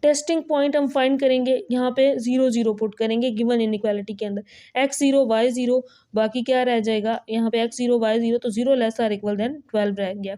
टेस्टिंग पॉइंट हम फाइंड करेंगे, यहाँ पे 0 0 पुट करेंगे गिवन इनइक्वालिटी के अंदर, x 0 y 0, बाकी क्या रह जाएगा, यहाँ पे x 0 y 0, तो 0 लेस आर इक्वल देन 12 रह गया।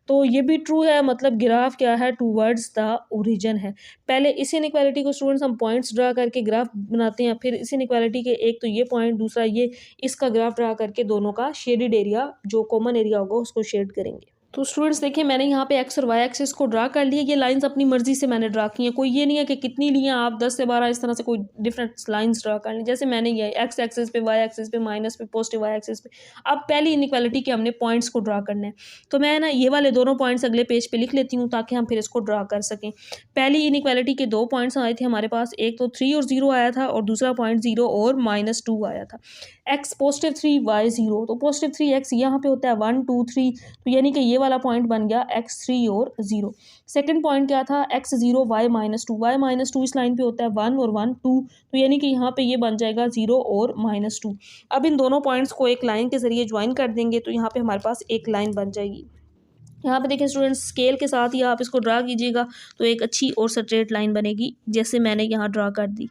तो ये भी ट्रू है, मतलब ग्राफ क्या है, टूवर्ड्स द ओरिजिन है। पहले इस इनइक्वालिटी को स्टूडेंट्स हम पॉइंट्स ड्रा करके ग्राफ बनाते हैं, फिर इस इनइक्वालिटी के एक तो ये पॉइंट, दूसरा ये, इसका ग्राफ ड्रा करके दोनों का शेडेड एरिया जो कॉमन एरिया होगा उसको शेड करेंगे। तो स्टूडेंट्स देखिए मैंने यहाँ पे एक्स और वाई एक्सिस को ड्रा कर लिया, ये लाइंस अपनी मर्जी से मैंने ड्रा की हैं, कोई ये नहीं है कि कितनी ली हैं आप 10 से 12 इस तरह से कोई डिफरेंट लाइंस ड्रा कर ली, जैसे मैंने ये एक्स एक्सिस पे, वाई एक्सिस पे, माइनस पे, पॉजिटिव वाई एक्सिस पे। अब पहली इनइक्वालिटी के हमने पॉइंट्स को ड्रा करना है, तो मैं ना ये वाले दोनों पॉइंट्स अगले पेज पे लिख लेती हूँ ताकि हम फिर इसको ड्रा कर सकें। पहली इनइक्वालिटी के 2 पॉइंट्स आए थे हमारे पास, एक तो 3 और 0 आया था और दूसरा पॉइंट 0 और -2 आया था। एक्स पॉजिटिव 3 वाई 0, तो पॉजिटिव 3 एक्स यहाँ पे होता है 1 2 3, तो यानी कि ये वाला पॉइंट बन गया x3 और 0। सेकंड पॉइंट क्या था, x0 y-2, y-2 इस लाइन पे होता है 1 और 1 2, तो यानी कि यहाँ पे ये बन जाएगा 0 और -2। अब इन दोनों पॉइंट्स को एक लाइन के ज़रिए ज्वाइन कर देंगे तो यहाँ पे हमारे पास एक लाइन बन जाएगी। यहाँ पे देखिए स्टूडेंट्स, स्केल के साथ ही आप इसको ड्रा कीजिएगा तो एक अच्छी और स्ट्रेट लाइन बनेगी, जैसे मैंने यहाँ ड्रा कर दी।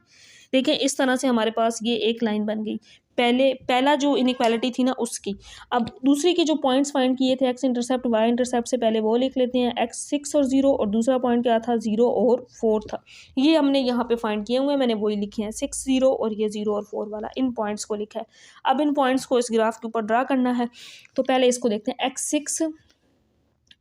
देखें इस तरह से हमारे पास ये एक लाइन बन गई, पहला जो इनइक्वालिटी थी ना उसकी। अब दूसरी की जो पॉइंट्स फाइंड किए थे एक्स इंटरसेप्ट वाई इंटरसेप्ट से, पहले वो लिख लेते हैं। एक्स 6 और 0, और दूसरा पॉइंट क्या था, 0 और 4 था। ये हमने यहाँ पे फाइंड किए हुए हैं, मैंने वही लिखे हैं 6 0 और ये 0 और 4 वाला, इन पॉइंट्स को लिखा है। अब इन पॉइंट्स को इस ग्राफ के ऊपर ड्रा करना है, तो पहले इसको देखते हैं।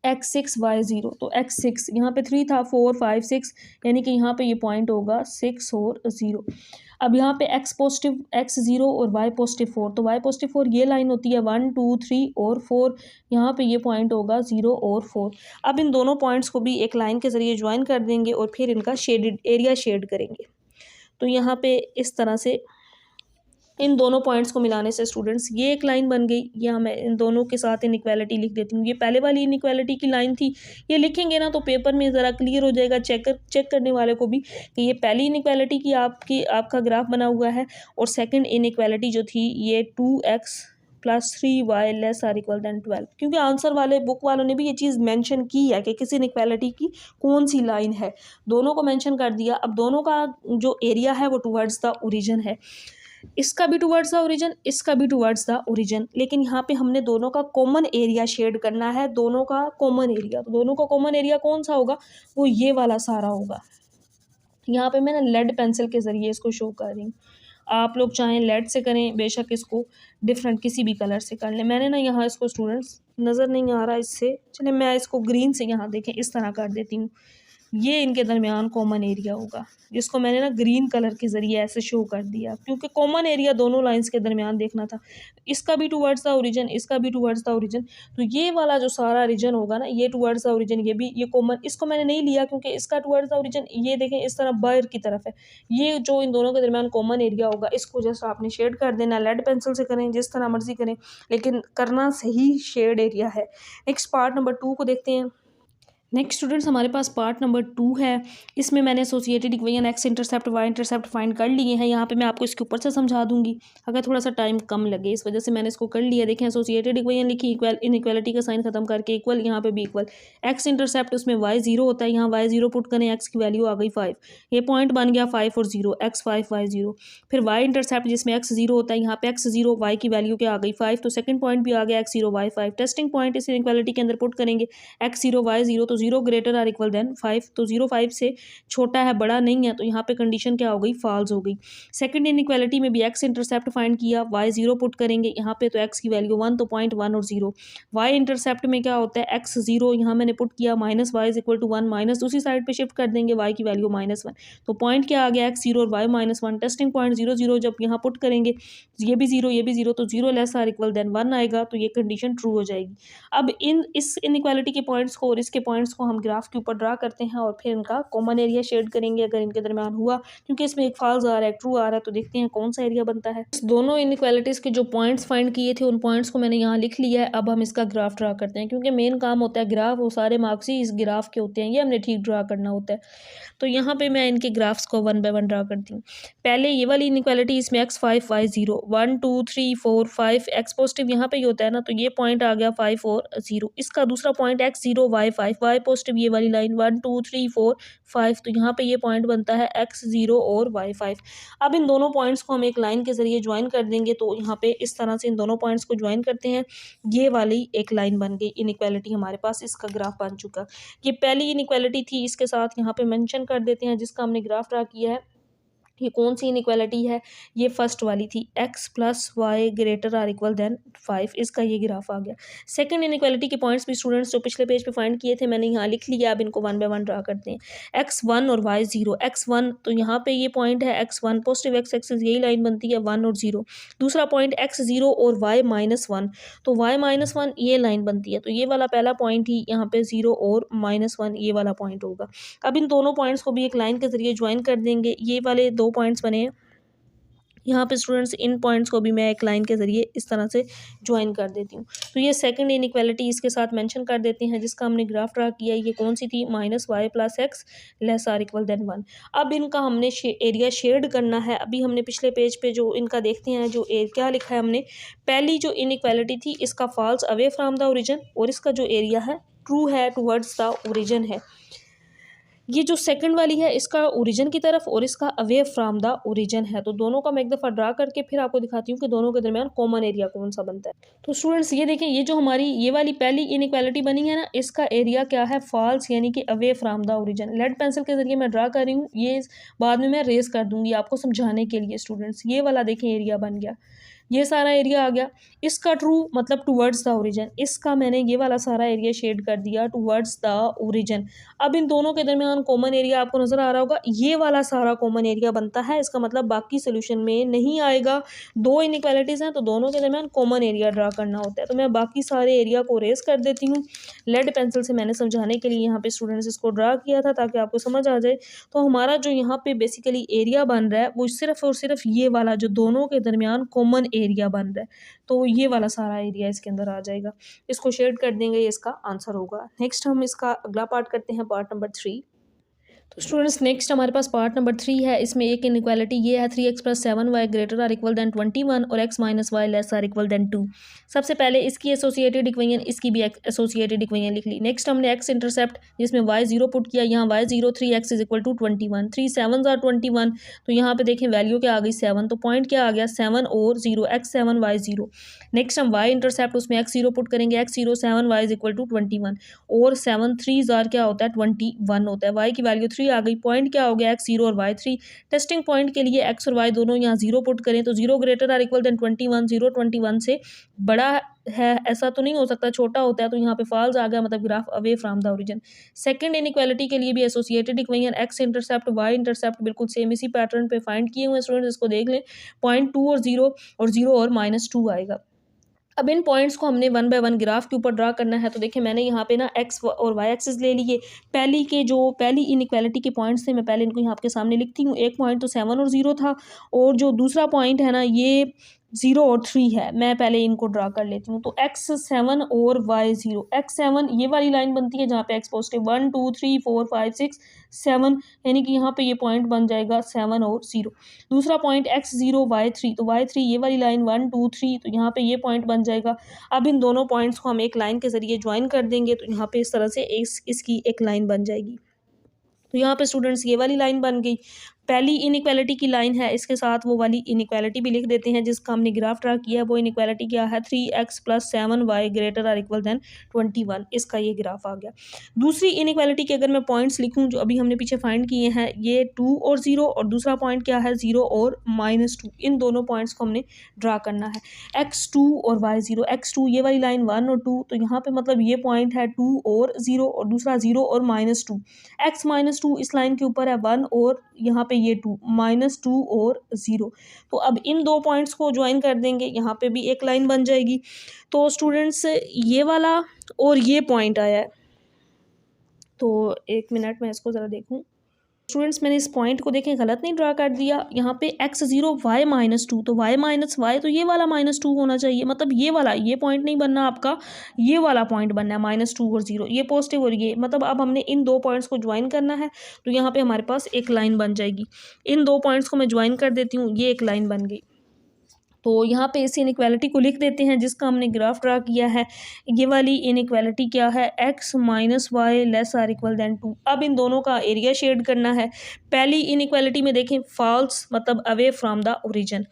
x6 y0, तो x6 यहाँ पे 3 था, 4 5 6, यानी कि यहाँ पे ये पॉइंट होगा 6 और 0। अब यहाँ पे x पॉजिटिव x0 और y पॉजिटिव 4, तो y पॉजिटिव 4 ये लाइन होती है 1 2 3 और 4, यहाँ पे ये पॉइंट होगा 0 और 4। अब इन दोनों पॉइंट्स को भी एक लाइन के ज़रिए ज्वाइन कर देंगे और फिर इनका शेडेड एरिया शेड करेंगे। तो यहाँ पे इस तरह से इन दोनों पॉइंट्स को मिलाने से स्टूडेंट्स ये एक लाइन बन गई। यहाँ मैं इन दोनों के साथ इनइक्वालिटी लिख देती हूँ। ये पहले वाली इनइक्वालिटी की लाइन थी, ये लिखेंगे ना तो पेपर में ज़रा क्लियर हो जाएगा चेक करने वाले को भी कि ये पहली इनइक्वालिटी की आपका ग्राफ बना हुआ है, और सेकंड इनइक्वालिटी जो थी ये 2x + 3y ≤ 12, क्योंकि आंसर वाले बुक वालों ने भी ये चीज़ मेंशन की है कि किसी इनइक्वालिटी की कौन सी लाइन है, दोनों को मेंशन कर दिया। अब दोनों का जो एरिया है वो टुवर्ड्स द ओरिजिन है, इसका भी टुवर्ड्स द ओरिजिन, इसका भी टुवर्ड्स द ओरिजिन, लेकिन यहाँ पे हमने दोनों का कॉमन एरिया शेड करना है, दोनों का कॉमन एरिया। तो दोनों का कॉमन एरिया कौन सा होगा, वो ये वाला सारा होगा। यहाँ पे मैं ना लेड पेंसिल के ज़रिए इसको शो कर रही हूँ, आप लोग चाहें लेड से करें, बेशक इसको डिफरेंट किसी भी कलर से कर लें। मैंने ना यहाँ इसको स्टूडेंट्स नज़र नहीं आ रहा इससे, चलिए मैं इसको ग्रीन से यहाँ देखें इस तरह कर देती हूँ। ये इनके दरमियान कॉमन एरिया होगा, जिसको मैंने ना ग्रीन कलर के ज़रिए ऐसे शो कर दिया, क्योंकि कॉमन एरिया दोनों लाइंस के दरमियान देखना था। इसका भी टुवर्ड्स द ओरिजिन, इसका भी टुवर्ड्स द ओरिजिन, तो ये वाला जो सारा रीजन होगा ना, ये टुवर्ड्स द ओरिजिन, ये भी ये कॉमन, इसको मैंने नहीं लिया क्योंकि इसका टुवर्ड्स द ओरिजिन ये देखें इस तरह बाहर की तरफ है। ये जो इन दोनों के दरमियान कॉमन एरिया होगा, इसको जस्ट आपने शेड कर देना, लेड पेंसिल से करें, जिस तरह मर्जी करें, लेकिन करना सही शेड एरिया है। नेक्स्ट पार्ट नंबर 2 को देखते हैं। नेक्स्ट स्टूडेंट्स, हमारे पास पार्ट नंबर 2 है। इसमें मैंने associated equation x intercept y intercept find कर लिए हैं। यहाँ पे मैं आपको इसके ऊपर से समझा दूंगी अगर थोड़ा सा टाइम कम लगे, इस वजह से मैंने इसको कर लिया। देखें एसोसिएटेड इक्वेशन लिखी, इक्वल इनइक्वालिटी का साइन खत्म करके इक्वल, यहाँ पे भी इक्वल। एक्स इंटरसेप्ट उसमें वाई 0 होता है, यहाँ वाई 0 पुट करें, एक्स की वैल्यू आ गई 5, ये पॉइंट बन गया 5 और 0, x 5 y 0। फिर वाई इंटरसेप्ट जिसमें x 0 होता है, यहाँ पे x 0 y की वैल्यू क्या आ गई 5, तो सेकंड पॉइंट भी आ गया x 0 y 5। टेस्टिंग पॉइंट इस इनइक्वालिटी के अंदर पुट करेंगे, x 0 y 0, तो 0 ग्रेटर आर इक्वल देन 5, तो 0 5 से छोटा है, बड़ा नहीं है, तो यहाँ पे कंडीशन क्या हो गई, फॉल्स हो गई। सेकंड इनइक्वालिटी में भी x इंटरसेप्ट फाइंड किया, y 0 पुट करेंगे, यहाँ पे तो x की वैल्यू 1, तो पॉइंट 1 और 0। y इंटरसेप्ट में क्या होता है, x 0 यहाँ मैंने पुट किया, minus y is equal to 1, minus दूसरी साइड पे शिफ्ट कर देंगे, y की वैल्यू -1, तो पॉइंट क्या आ गया, x 0 और y -1। टेस्टिंग पॉइंट 0 0 जब यहाँ पुट करेंगे, ये भी 0 ये भी 0, तो 0 लेस आर इक्वल देन 1 आएगा, तो ये कंडीशन ट्रू हो जाएगी। अब इस इनइक्वालिटी के पॉइंट्स को और इसके पॉइंट्स को हम ग्राफ के ऊपर ड्रा करते हैं और फिर इनका कॉमन एरिया शेड करेंगे अगर इनके दरमियान हुआ, क्योंकि इसमें एक फॉल्स आ रहा है, ट्रू आ रहा है, तो देखते हैं कौन सा एरिया बनता है। दोनों इनइक्वालिटीज़ के जो पॉइंट्स फाइंड किए थे उन पॉइंट्स को मैंने यहाँ लिख लिया है। अब हम इसका ग्राफ ड्रा करते हैं, क्योंकि मेन काम होता है ग्राफ, वो सारे मार्क्स ही इस ग्राफ के होते हैं, ये हमने ठीक ड्रा करना होता है। तो यहाँ पे मैं इनके ग्राफ्स को 1 बाय 1 ड्रा करती हूँ। पहले ये वाली इनइक्वालिटी, इसमें x 5 y 0, 1 2 3 4 5, x पॉजिटिव यहाँ पे ही होता है ना, तो ये पॉइंट आ गया 5 और 0। इसका दूसरा point x 0 y 5, y positive ये वाली लाइन 1 2 3 4 5, तो यहाँ पे ये पॉइंट बनता है x 0 और y 5। अब इन दोनों पॉइंट्स को हम एक लाइन के जरिए ज्वाइन कर देंगे, तो यहाँ पे इस तरह से इन दोनों पॉइंट्स को ज्वाइन करते हैं, ये वाली एक लाइन बन गई, इनइक्वालिटी हमारे पास इसका ग्राफ बन चुका। ये पहली इनइक्वालिटी थी, इसके साथ यहाँ पे मेंशन कर देते हैं जिसका हमने ग्राफ ड्रा किया है। ये कौन सी इनइक्वालिटी है, ये फर्स्ट वाली थी, x + y greater or equal than 5, इसका ये ग्राफ आ गया। सेकंड इनइक्वालिटी के पॉइंट्स भी स्टूडेंट्स जो पिछले पेज पे फाइंड किए थे मैंने यहाँ लिख लिया, अब इनको 1 बाय 1 ड्रा करते हैं। x 1 और y 0, x 1 तो यहाँ पे ये पॉइंट है x 1, पॉजिटिव x एक्सिस यही लाइन बनती है 1 और 0। दूसरा पॉइंट x 0 और y -1, तो y -1 ये लाइन बनती है, तो ये वाला पहला पॉइंट ही यहाँ पे 0 और -1 ये वाला पॉइंट होगा। अब इन दोनों पॉइंट्स को भी एक लाइन के जरिए ज्वाइन कर देंगे, ये वाले 2 पॉइंट्स बने हैं, यहाँ पे स्टूडेंट्स इन पॉइंट्स को भी मैं एक लाइन के ज़रिए इस तरह से ज्वाइन कर देती हूँ। तो ये सेकंड इनइक्वालिटी इसके साथ मेंशन कर देते हैं, जिसका हमने ग्राफ ड्रा किया। ये कौन सी थी? -y + x less or equal than 1। अब इनका हमने एरिया शेड करना है। अभी हमने पिछले पेज पे जो इनका देखते हैं, जो क्या लिखा है हमने, पहली जो इनइक्वालिटी थी इसका falls away from the origin, और इसका जो एरिया है ट्रू है टुवर्ड्स द ओरिजिन है। ये जो सेकंड वाली है इसका ओरिजिन की तरफ और इसका अवे फ्रॉम द ओरिजिन है। तो दोनों का मैं एक दफ़ा ड्रा करके फिर आपको दिखाती हूँ कि दोनों के दरमियान कॉमन एरिया कौन सा बनता है। तो स्टूडेंट्स ये देखें, ये जो हमारी ये वाली पहली इनइक्वालिटी बनी है ना, इसका एरिया क्या है? फॉल्स, यानी कि away from the origin. Lead pencil के जरिए मैं ड्रा कर रही हूँ, ये बाद में मैं रेस कर दूंगी आपको समझाने के लिए। स्टूडेंट्स ये वाला देखें एरिया बन गया, ये सारा एरिया आ गया। इसका ट्रू मतलब टुवर्ड्स द ओरिजिन, इसका मैंने ये वाला सारा एरिया शेड कर दिया टुवर्ड्स द ओरिजिन। अब इन दोनों के दरमियान कॉमन एरिया आपको नज़र आ रहा होगा, ये वाला सारा कॉमन एरिया बनता है। इसका मतलब बाकी सोल्यूशन में नहीं आएगा। दो इनइक्वालिटीज़ हैं तो दोनों के दरमियान कॉमन एरिया ड्रा करना होता है। तो मैं बाकी सारे एरिया को रेस कर देती हूँ। लेड पेंसिल से मैंने समझाने के लिए यहाँ पे स्टूडेंट्स इसको ड्रा किया था ताकि आपको समझ आ जाए। तो हमारा जो यहाँ पे बेसिकली एरिया बन रहा है वो सिर्फ और सिर्फ ये वाला जो दोनों के दरमियान कॉमन एरिया बन रहा है, तो ये वाला सारा एरिया इसके अंदर आ जाएगा। इसको शेड कर देंगे, ये इसका आंसर होगा। नेक्स्ट हम इसका अगला पार्ट करते हैं, पार्ट नंबर 3। तो स्टूडेंट्स नेक्स्ट हमारे पास पार्ट नंबर 3 है। इसमें एक इनइक्वालिटी ये है 3x + 7y greater or equal than 21 और x - y less or equal than 2। सबसे पहले इसकी एसोसिएटेड इक्वेशन, इसकी भी एसोसिएटेड इक्वेशन लिख ली। नेक्स्ट हमने x इंटरसेप्ट जिसमें y 0 पुट किया, यहाँ y 0 3x = 21, 3 7s are 21। तो यहाँ पे देखें वैल्यू क्या आ गई 7, तो पॉइंट क्या आ गया 7 और 0, x 7 y 0। नेक्स्ट हम y इंटरसेप्ट, उसमें x 0 पुट करेंगे, x 0 7 y = 21 और 7 3s are क्या होता है 21 होता है। y की वैल्यू 3 आ गई, पॉइंट क्या हो गया x 0 और y 3। टेस्टिंग पॉइंट के लिए x और y दोनों यहाँ 0 पुट करें तो 0 ग्रेटर आर इक्वल देन 21, 0 21 से बड़ा है, ऐसा तो नहीं हो सकता, छोटा होता है, तो यहाँ पे फॉल्स आ गया, मतलब graph away from the origin. Second inequality के लिए भी associated equation x intercept y intercept बिल्कुल सेम इसी पैटर्न पे फाइंड किए हुए स्टूडेंट्स, इसको देख लें। पॉइंट 2 और 0 और -2 आएगा। अब इन पॉइंट्स को हमने 1 बाय 1 ग्राफ के ऊपर ड्रा करना है। तो देखिए मैंने यहाँ पे ना x और y एक्सिस ले लिए। पहली इनइक्वालिटी के पॉइंट्स थे, मैं पहले इनको यहाँ आपके सामने लिखती हूँ। एक पॉइंट तो 7 और 0 था, और जो दूसरा पॉइंट है ना ये 0 और 3 है। मैं पहले इनको ड्रा कर लेती हूँ। तो x 7 और y 0, x 7 ये वाली लाइन बनती है जहाँ पे x पॉजिटिव 1 2 3 4 5 6 7, यानी कि यहाँ पे ये पॉइंट बन जाएगा 7 और 0। दूसरा पॉइंट x 0 y 3, तो y 3 ये वाली लाइन 1 2 3, तो यहाँ पे ये पॉइंट बन जाएगा। अब इन दोनों पॉइंट्स को हम एक लाइन के ज़रिए ज्वाइन कर देंगे, तो यहाँ पे इस तरह से इसकी एक लाइन बन जाएगी। तो यहाँ पे स्टूडेंट्स ये वाली लाइन बन गई, पहली इनइक्वालिटी की लाइन है, इसके साथ वो वाली इनइक्वालिटी भी लिख देते हैं जिसका हमने ग्राफ ड्रा किया है। वो इनइक्वालिटी क्या है 3x + 7y greater or equal than 21, इसका ये ग्राफ आ गया। दूसरी इनइक्वालिटी के अगर मैं पॉइंट्स लिखूं जो अभी हमने पीछे फाइंड किए हैं, ये 2 और 0, और दूसरा पॉइंट क्या है 0 और -2, इन दोनों पॉइंट्स को हमने ड्रा करना है। x2 और y 0, x2 ये वाली लाइन 1 और 2, तो यहाँ पे मतलब ये पॉइंट है 2 और 0 और दूसरा 0 और -2। x -2 इस लाइन के ऊपर है 1 और यहाँ पे ये 2, -2 और 0। तो अब इन दो पॉइंट्स को ज्वाइन कर देंगे, यहाँ पे भी एक लाइन बन जाएगी। तो स्टूडेंट्स ये वाला और ये पॉइंट आया है, तो एक मिनट में इसको ज़रा देखूँ। स्टूडेंट्स मैंने इस पॉइंट को देखें गलत नहीं ड्रा कर दिया, यहाँ पे x 0 y -2, तो y -y, तो ये वाला -2 होना चाहिए, मतलब ये पॉइंट नहीं बनना आपका, ये वाला पॉइंट बनना है -2 और 0, ये पॉजिटिव और ये, मतलब अब हमने इन दो पॉइंट्स को ज्वाइन करना है। तो यहाँ पे हमारे पास एक लाइन बन जाएगी। इन दो पॉइंट्स को मैं ज्वाइन कर देती हूँ, ये एक लाइन बन गई। तो यहाँ पे इस इनइक्वालिटी को लिख देते हैं जिसका हमने ग्राफ ड्रा किया है। ये वाली इनइक्वालिटी क्या है x - y less or equal than 2। अब इन दोनों का एरिया शेड करना है। पहली इनइक्वालिटी में देखें फॉल्स मतलब अवे फ्रॉम द ओरिजिन।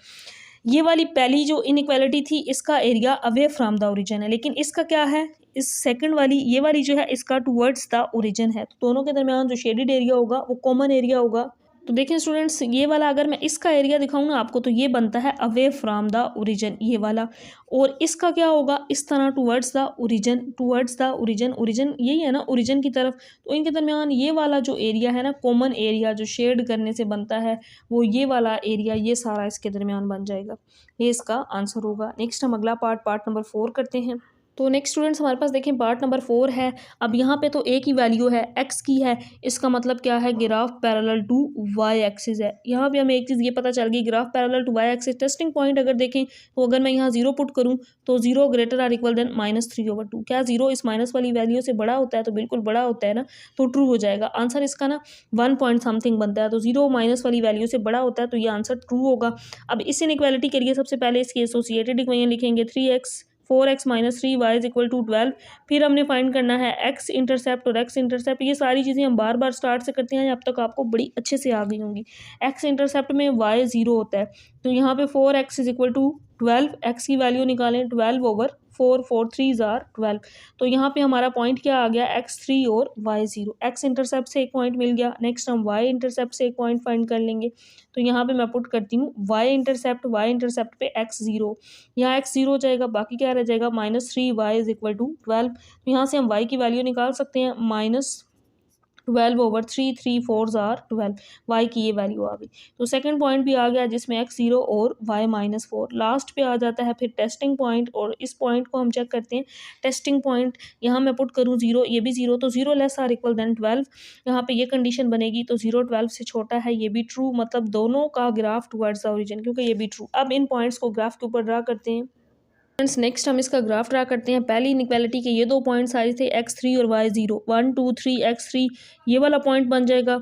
ये वाली पहली जो इनइक्वालिटी थी इसका area away from the origin है, लेकिन इसका क्या है, इस सेकंड वाली ये वाली जो है इसका टुवर्ड्स द ओरिजिन है। तो दोनों के दरमियान जो शेडेड एरिया होगा वो कॉमन एरिया होगा। तो देखिए स्टूडेंट्स ये वाला अगर मैं इसका एरिया दिखाऊँ ना आपको, तो ये बनता है अवे फ्रॉम द ओरिजिन ये वाला, और इसका क्या होगा इस तरह टुवर्ड्स द ओरिजिन, ओरिजिन यही है ना, ओरिजिन की तरफ। तो इनके दरमियान ये वाला जो एरिया है ना, कॉमन एरिया जो शेड करने से बनता है, वो ये वाला एरिया ये सारा इसके दरमियान बन जाएगा। ये इसका आंसर होगा। नेक्स्ट हम अगला पार्ट नंबर 4 करते हैं। तो नेक्स्ट स्टूडेंट्स हमारे पास देखें पार्ट नंबर 4 है। अब यहाँ पे तो एक ही वैल्यू है x की है, इसका मतलब क्या है, graph parallel to y axis है। यहाँ पे हमें एक चीज़ ये पता चल गई, graph parallel to y axis. Testing point अगर देखें तो अगर मैं यहाँ 0 पुट करूँ तो 0 ग्रेटर आर इक्वल देन -3/2। क्या 0 इस माइनस वाली वैल्यू से बड़ा होता है? तो बिल्कुल बड़ा होता है ना, तो ट्रू हो जाएगा आंसर इसका ना 1 पॉइंट समथिंग बनता है। तो 0 माइनस वाली वैल्यू से बड़ा होता है तो ये आंसर ट्रू होगा। अब इस इनइक्वालिटी के लिए सबसे पहले इसकी एसोसिएटेड इक्वेशन लिखेंगे 3x 4x minus 3y is equal to 12। फिर हमने फाइंड करना है x इंटरसेप्ट और x इंटरसेप्ट। ये सारी चीज़ें हम बार बार स्टार्ट से करते हैं, अब तक आपको बड़ी अच्छे से आ गई होंगी। x इंटरसेप्ट में y 0 होता है, तो यहाँ पे 4x is equal to 12। x की वैल्यू निकालें 12/4, 4 3 जार 12। तो यहाँ पे हमारा पॉइंट क्या आ गया, x3 और y0। x इंटरसेप्ट से एक पॉइंट मिल गया। नेक्स्ट हम y इंटरसेप्ट से एक पॉइंट फाइंड कर लेंगे। तो यहाँ पे मैं पुट करती हूँ y इंटरसेप्ट पे x0, यहाँ x0 हो जाएगा, बाकी क्या रह जाएगा -3y इज इक्वल टू 12। तो यहाँ से हम y की वैल्यू निकाल सकते हैं -12/3, 3 4 जार 12। y की ये वैल्यू आ गई। तो सेकंड पॉइंट भी आ गया जिसमें x0 और y -4। लास्ट पे आ जाता है फिर टेस्टिंग पॉइंट, और इस पॉइंट को हम चेक करते हैं। टेस्टिंग पॉइंट यहाँ मैं पुट करूँ 0, ये भी 0, तो 0 लेस आर इक्वल देन 12। यहाँ पे ये कंडीशन बनेगी, तो 0 12 से छोटा है, ये भी ट्रू, मतलब दोनों का ग्राफ टुवर्ड्स द ओरिजिन, क्योंकि ये भी ट्रू। अब इन पॉइंट्स को ग्राफ के ऊपर ड्रा करते हैं। फ्रेंड्स नेक्स्ट हम इसका ग्राफ ड्रा करते हैं। पहली इनइक्वालिटी के ये दो पॉइंट्स आए थे x3 और y0, 1 2 3 x3 ये वाला पॉइंट बन जाएगा,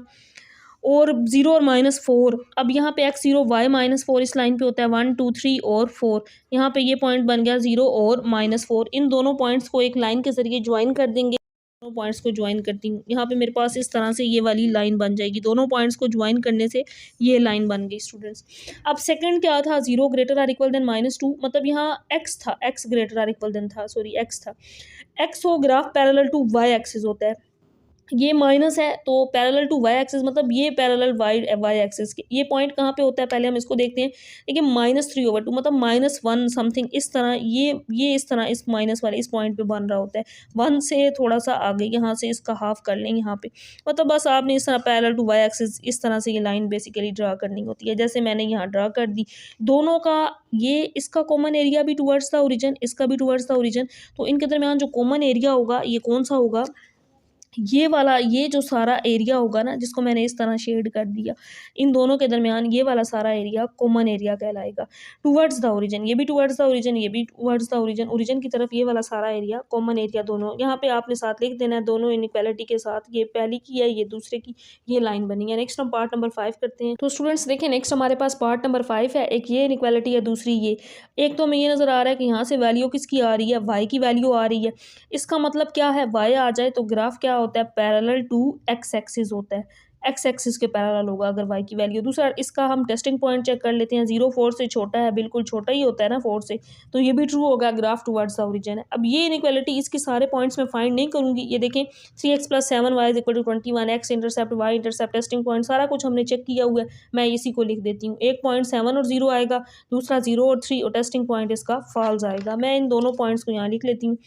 और 0 और -4। अब यहाँ पे x0 y -4 इस लाइन पे होता है, 1 2 3 और 4। यहाँ पे ये पॉइंट बन गया 0 और -4। इन दोनों पॉइंट्स को एक लाइन के जरिए ज्वाइन कर देंगे। दोनों पॉइंट्स को ज्वाइन करती हूँ, यहाँ पे मेरे पास इस तरह से ये वाली लाइन बन जाएगी। दोनों पॉइंट्स को ज्वाइन करने से ये लाइन बन गई स्टूडेंट्स। अब सेकंड क्या था, 0 ग्रेटर आर इक्वल देन -2, मतलब यहाँ x था, x greater or equal than था, सॉरी x था। x हो graph parallel to y axis होता है, ये माइनस है तो पैरेलल टू वाई एक्सिस, मतलब ये पैरेलल वाई एक्सिस के। ये पॉइंट कहाँ पे होता है पहले हम इसको देखते हैं। देखिए -3/2 मतलब -1 समथिंग इस तरह, ये इस तरह इस माइनस वाले इस पॉइंट पे बन रहा होता है। 1 से थोड़ा सा आगे, यहाँ से इसका हाफ कर लें यहाँ पे, मतलब बस आपने इस तरह पैरेलल टू वाई एक्सिस इस तरह से ये लाइन बेसिकली ड्रा करनी होती है, जैसे मैंने यहाँ ड्रा कर दी। दोनों का ये इसका कॉमन एरिया भी टुवर्ड्स द ओरिजिन, इसका भी टुवर्ड्स द ओरिजिन, तो इनके दरमियान जो कॉमन एरिया होगा ये कौन सा होगा, ये वाला, ये जो सारा एरिया होगा ना जिसको मैंने इस तरह शेड कर दिया, इन दोनों के दरमियान ये वाला सारा एरिया कॉमन एरिया कहलाएगा टुवर्ड्स द ओरिजिन। ये भी टुवर्ड्स द ओरिजिन, ये भी टुवर्ड्स द ओरिजिन, ओरिजिन की तरफ ये वाला सारा एरिया कॉमन एरिया, दोनों यहाँ पे आपने साथ लिख देना है, दोनों इनइक्वालिटी के साथ। ये पहली की है, ये दूसरे की, ये लाइन बनी है। नेक्स्ट हम पार्ट नंबर 5 करते हैं। तो स्टूडेंट्स देखें नेक्स्ट हमारे पास पार्ट नंबर 5 है। एक ये इनइक्वालिटी है, दूसरी ये। एक तो हमें ये नज़र आ रहा है कि यहाँ से वैल्यू किसकी आ रही है, वाई की वैल्यू आ रही है। इसका मतलब क्या है, वाई आ जाए तो ग्राफ क्या होता है, पैरेलल टू एक्स एक्सिस होता है, एक्स एक्सिस के पैरेलल होगा अगर वाई की वैल्यू। दूसरा इसका हम टेस्टिंग पॉइंट चेक कर लेते हैं, 0 4 से छोटा है, बिल्कुल छोटा ही होता है ना 4 से, तो ये भी ट्रू होगा, ग्राफ टुवर्ड्स द ओरिजिन है। अब ये इनइक्वालिटी इसके सारे पॉइंट्स में फाइंड नहीं करूंगी, ये देखें 3x + 7y = 21, x intercept y intercept testing point सारा कुछ हमने चेक किया हुआ है, मैं इसी को लिख देती हूँ। एक पॉइंट 7 और 0 आएगा, दूसरा 0 और 3, और टेस्टिंग पॉइंट इसका फॉल्स आएगा। मैं इन दोनों पॉइंट्स को यहाँ लिख लेती हूँ।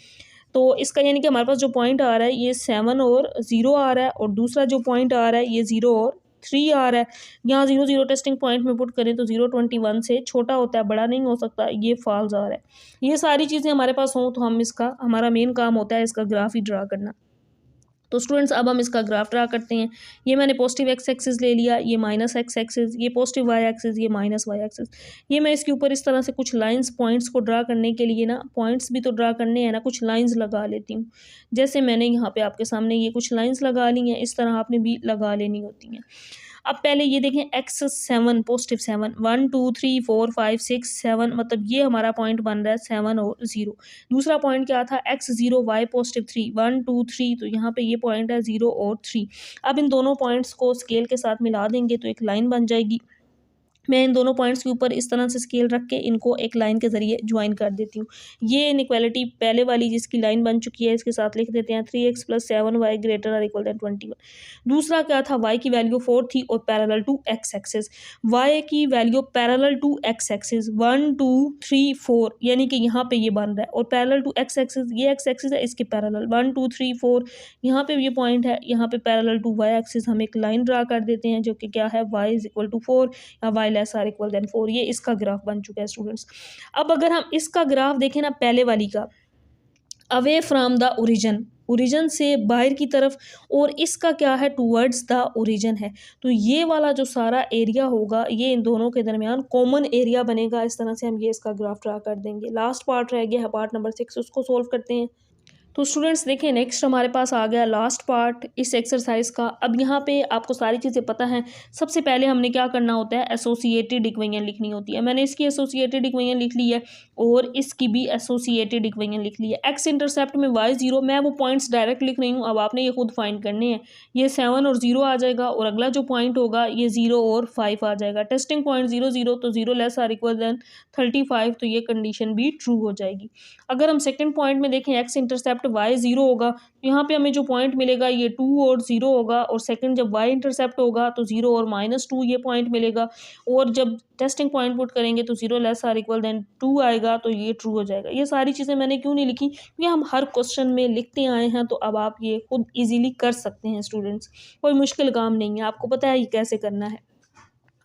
तो इसका यानी कि हमारे पास जो पॉइंट आ रहा है ये 7 और 0 आ रहा है, और दूसरा जो पॉइंट आ रहा है ये 0 और 3 आ रहा है। यहाँ 0 0 टेस्टिंग पॉइंट में पुट करें तो 0 21 से छोटा होता है, बड़ा नहीं हो सकता, ये फॉल्स आ रहा है। ये सारी चीज़ें हमारे पास हों तो हम इसका, हमारा मेन काम होता है इसका ग्राफ ही ड्रा करना। तो स्टूडेंट्स अब हम इसका ग्राफ ड्रा करते हैं। ये मैंने पॉजिटिव एक्स एक्सिस ले लिया, ये माइनस एक्स एक्सिस, ये पॉजिटिव वाई एक्सिस, ये माइनस वाई एक्सिस। ये मैं इसके ऊपर इस तरह से कुछ लाइंस, पॉइंट्स को ड्रा करने के लिए ना, पॉइंट्स भी तो ड्रा करने हैं ना, कुछ लाइंस लगा लेती हूँ। जैसे मैंने यहाँ पे आपके सामने ये कुछ लाइंस लगा ली हैं, इस तरह आपने भी लगा लेनी होती हैं। अब पहले ये देखें x7 पॉजिटिव 7, 1 2 3 4 5 6 7, मतलब ये हमारा पॉइंट बन रहा है 7 और 0। दूसरा पॉइंट क्या था, x0 y पॉजिटिव 3, 1 2 3, तो यहाँ पे ये पॉइंट है 0 और 3। अब इन दोनों पॉइंट्स को स्केल के साथ मिला देंगे तो एक लाइन बन जाएगी। मैं इन दोनों पॉइंट्स के ऊपर इस तरह से स्केल रख के इनको एक लाइन के ज़रिए ज्वाइन कर देती हूँ। ये इनइक्वालिटी पहले वाली जिसकी लाइन बन चुकी है, इसके साथ लिख देते हैं 3x + 7y > 21। दूसरा क्या था, y की वैल्यू 4 थी और parallel to x axis. y की value parallel to x axis 1 2 3 4, यानी कि यहाँ पे ये बन रहा है, और पैरेलल टू x एक्सिस, ये x एक्सिस है, इसके पैरेलल 1 2 3 4, यहाँ पे ये पॉइंट है, यहाँ पे पैरेलल टू y एक्सिस हम एक लाइन ड्रा कर देते हैं जो कि क्या है, y = 4 या y less or equal than 4। ये इसका ग्राफ बन चुका है स्टूडेंट्स। अब अगर हम इसका ग्राफ देखें ना पहले वाली का, away from the origin, origin से बाहर की तरफ, और इसका क्या है, टूवर्ड्स द ओरिजिन है। तो ये वाला जो सारा एरिया होगा ये इन दोनों के दरमियान कॉमन एरिया बनेगा। इस तरह से हम ये इसका ग्राफ ड्रा कर देंगे। लास्ट पार्ट रह गया है पार्ट नंबर 6, उसको सोल्व करते हैं। तो स्टूडेंट्स देखिए, नेक्स्ट हमारे पास आ गया लास्ट पार्ट इस एक्सरसाइज का। अब यहाँ पे आपको सारी चीज़ें पता हैं। सबसे पहले हमने क्या करना होता है, एसोसिएटेड इक्वेशन लिखनी होती है। मैंने इसकी एसोसिएटेड इक्वेशन लिख ली है और इसकी भी एसोसिएटेड इक्वेशन लिख ली है। एक्स इंटरसेप्ट में वाई 0, मैं वो पॉइंट्स डायरेक्ट लिख रही हूँ, अब आपने ये खुद फाइंड करने हैं। ये 7 और 0 आ जाएगा, और अगला जो पॉइंट होगा ये 0 और 5 आ जाएगा। टेस्टिंग पॉइंट 0 0, तो 0 लेस आर इक्वल देन 35, तो ये कंडीशन भी ट्रू हो जाएगी। अगर हम सेकंड पॉइंट में देखें, एक्स इंटरसेप्ट वाई 0 होगा, तो यहाँ पे हमें जो पॉइंट मिलेगा ये 2 और 0 होगा, और सेकंड जब वाई इंटरसेप्ट होगा तो 0 और -2 ये पॉइंट मिलेगा, और जब टेस्टिंग पॉइंट पुट करेंगे तो 0 लेस आर इक्वल देन 2 आएगा, तो ये ट्रू हो जाएगा। ये सारी चीज़ें मैंने क्यों नहीं लिखी, क्योंकि हम हर क्वेश्चन में लिखते आए हैं, तो अब आप ये खुद ईजिली कर सकते हैं स्टूडेंट्स। कोई मुश्किल काम नहीं है, आपको पता है ये कैसे करना है।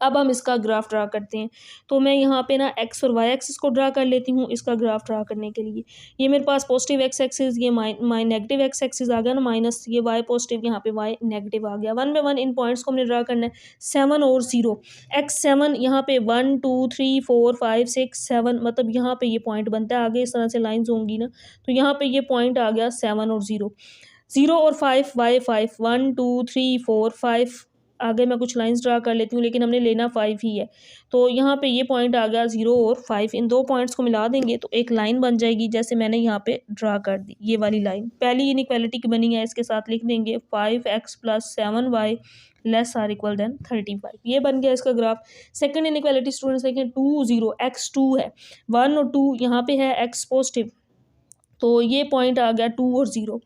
अब हम इसका ग्राफ ड्रा करते हैं। तो मैं यहाँ पे ना एक्स और वाई एक्सिस को ड्रा कर लेती हूँ इसका ग्राफ ड्रा करने के लिए। ये मेरे पास पॉजिटिव एक्स एक्सिस, ये माई नेगेटिव एक्स एक्सिस आ गया ना माइनस, ये वाई पॉजिटिव, यहाँ पे वाई नेगेटिव आ गया। 1 बाय 1 इन पॉइंट्स को हमने ड्रा करना है। 7 और 0, एक्स 7 यहाँ पे 1 2 3 4 5 6 7, मतलब यहाँ पे ये पॉइंट बनता है। आगे इस तरह से लाइन्स होंगी ना, तो यहाँ पे ये पॉइंट आ गया 7 और 0। 0 और 5, वाई 5, 1 2 3 4 5, आगे मैं कुछ लाइंस ड्रा कर लेती हूँ, लेकिन हमने लेना 5 ही है। तो यहाँ पे ये पॉइंट आ गया 0 और 5, इन दो पॉइंट्स को मिला देंगे तो एक लाइन बन जाएगी, जैसे मैंने यहाँ पे ड्रा कर दी। ये वाली लाइन पहली इनइक्वालिटी की बनी है, इसके साथ लिख देंगे 5x + 7y less or equal then 35। ये बन गया इसका ग्राफ। सेकंड इनइक्वालिटी स्टूडेंट्स देखें, 2 0, x 2 है, 1 और 2 यहाँ पे है, x पॉजिटिव, तो ये पॉइंट आ गया 2 और 0।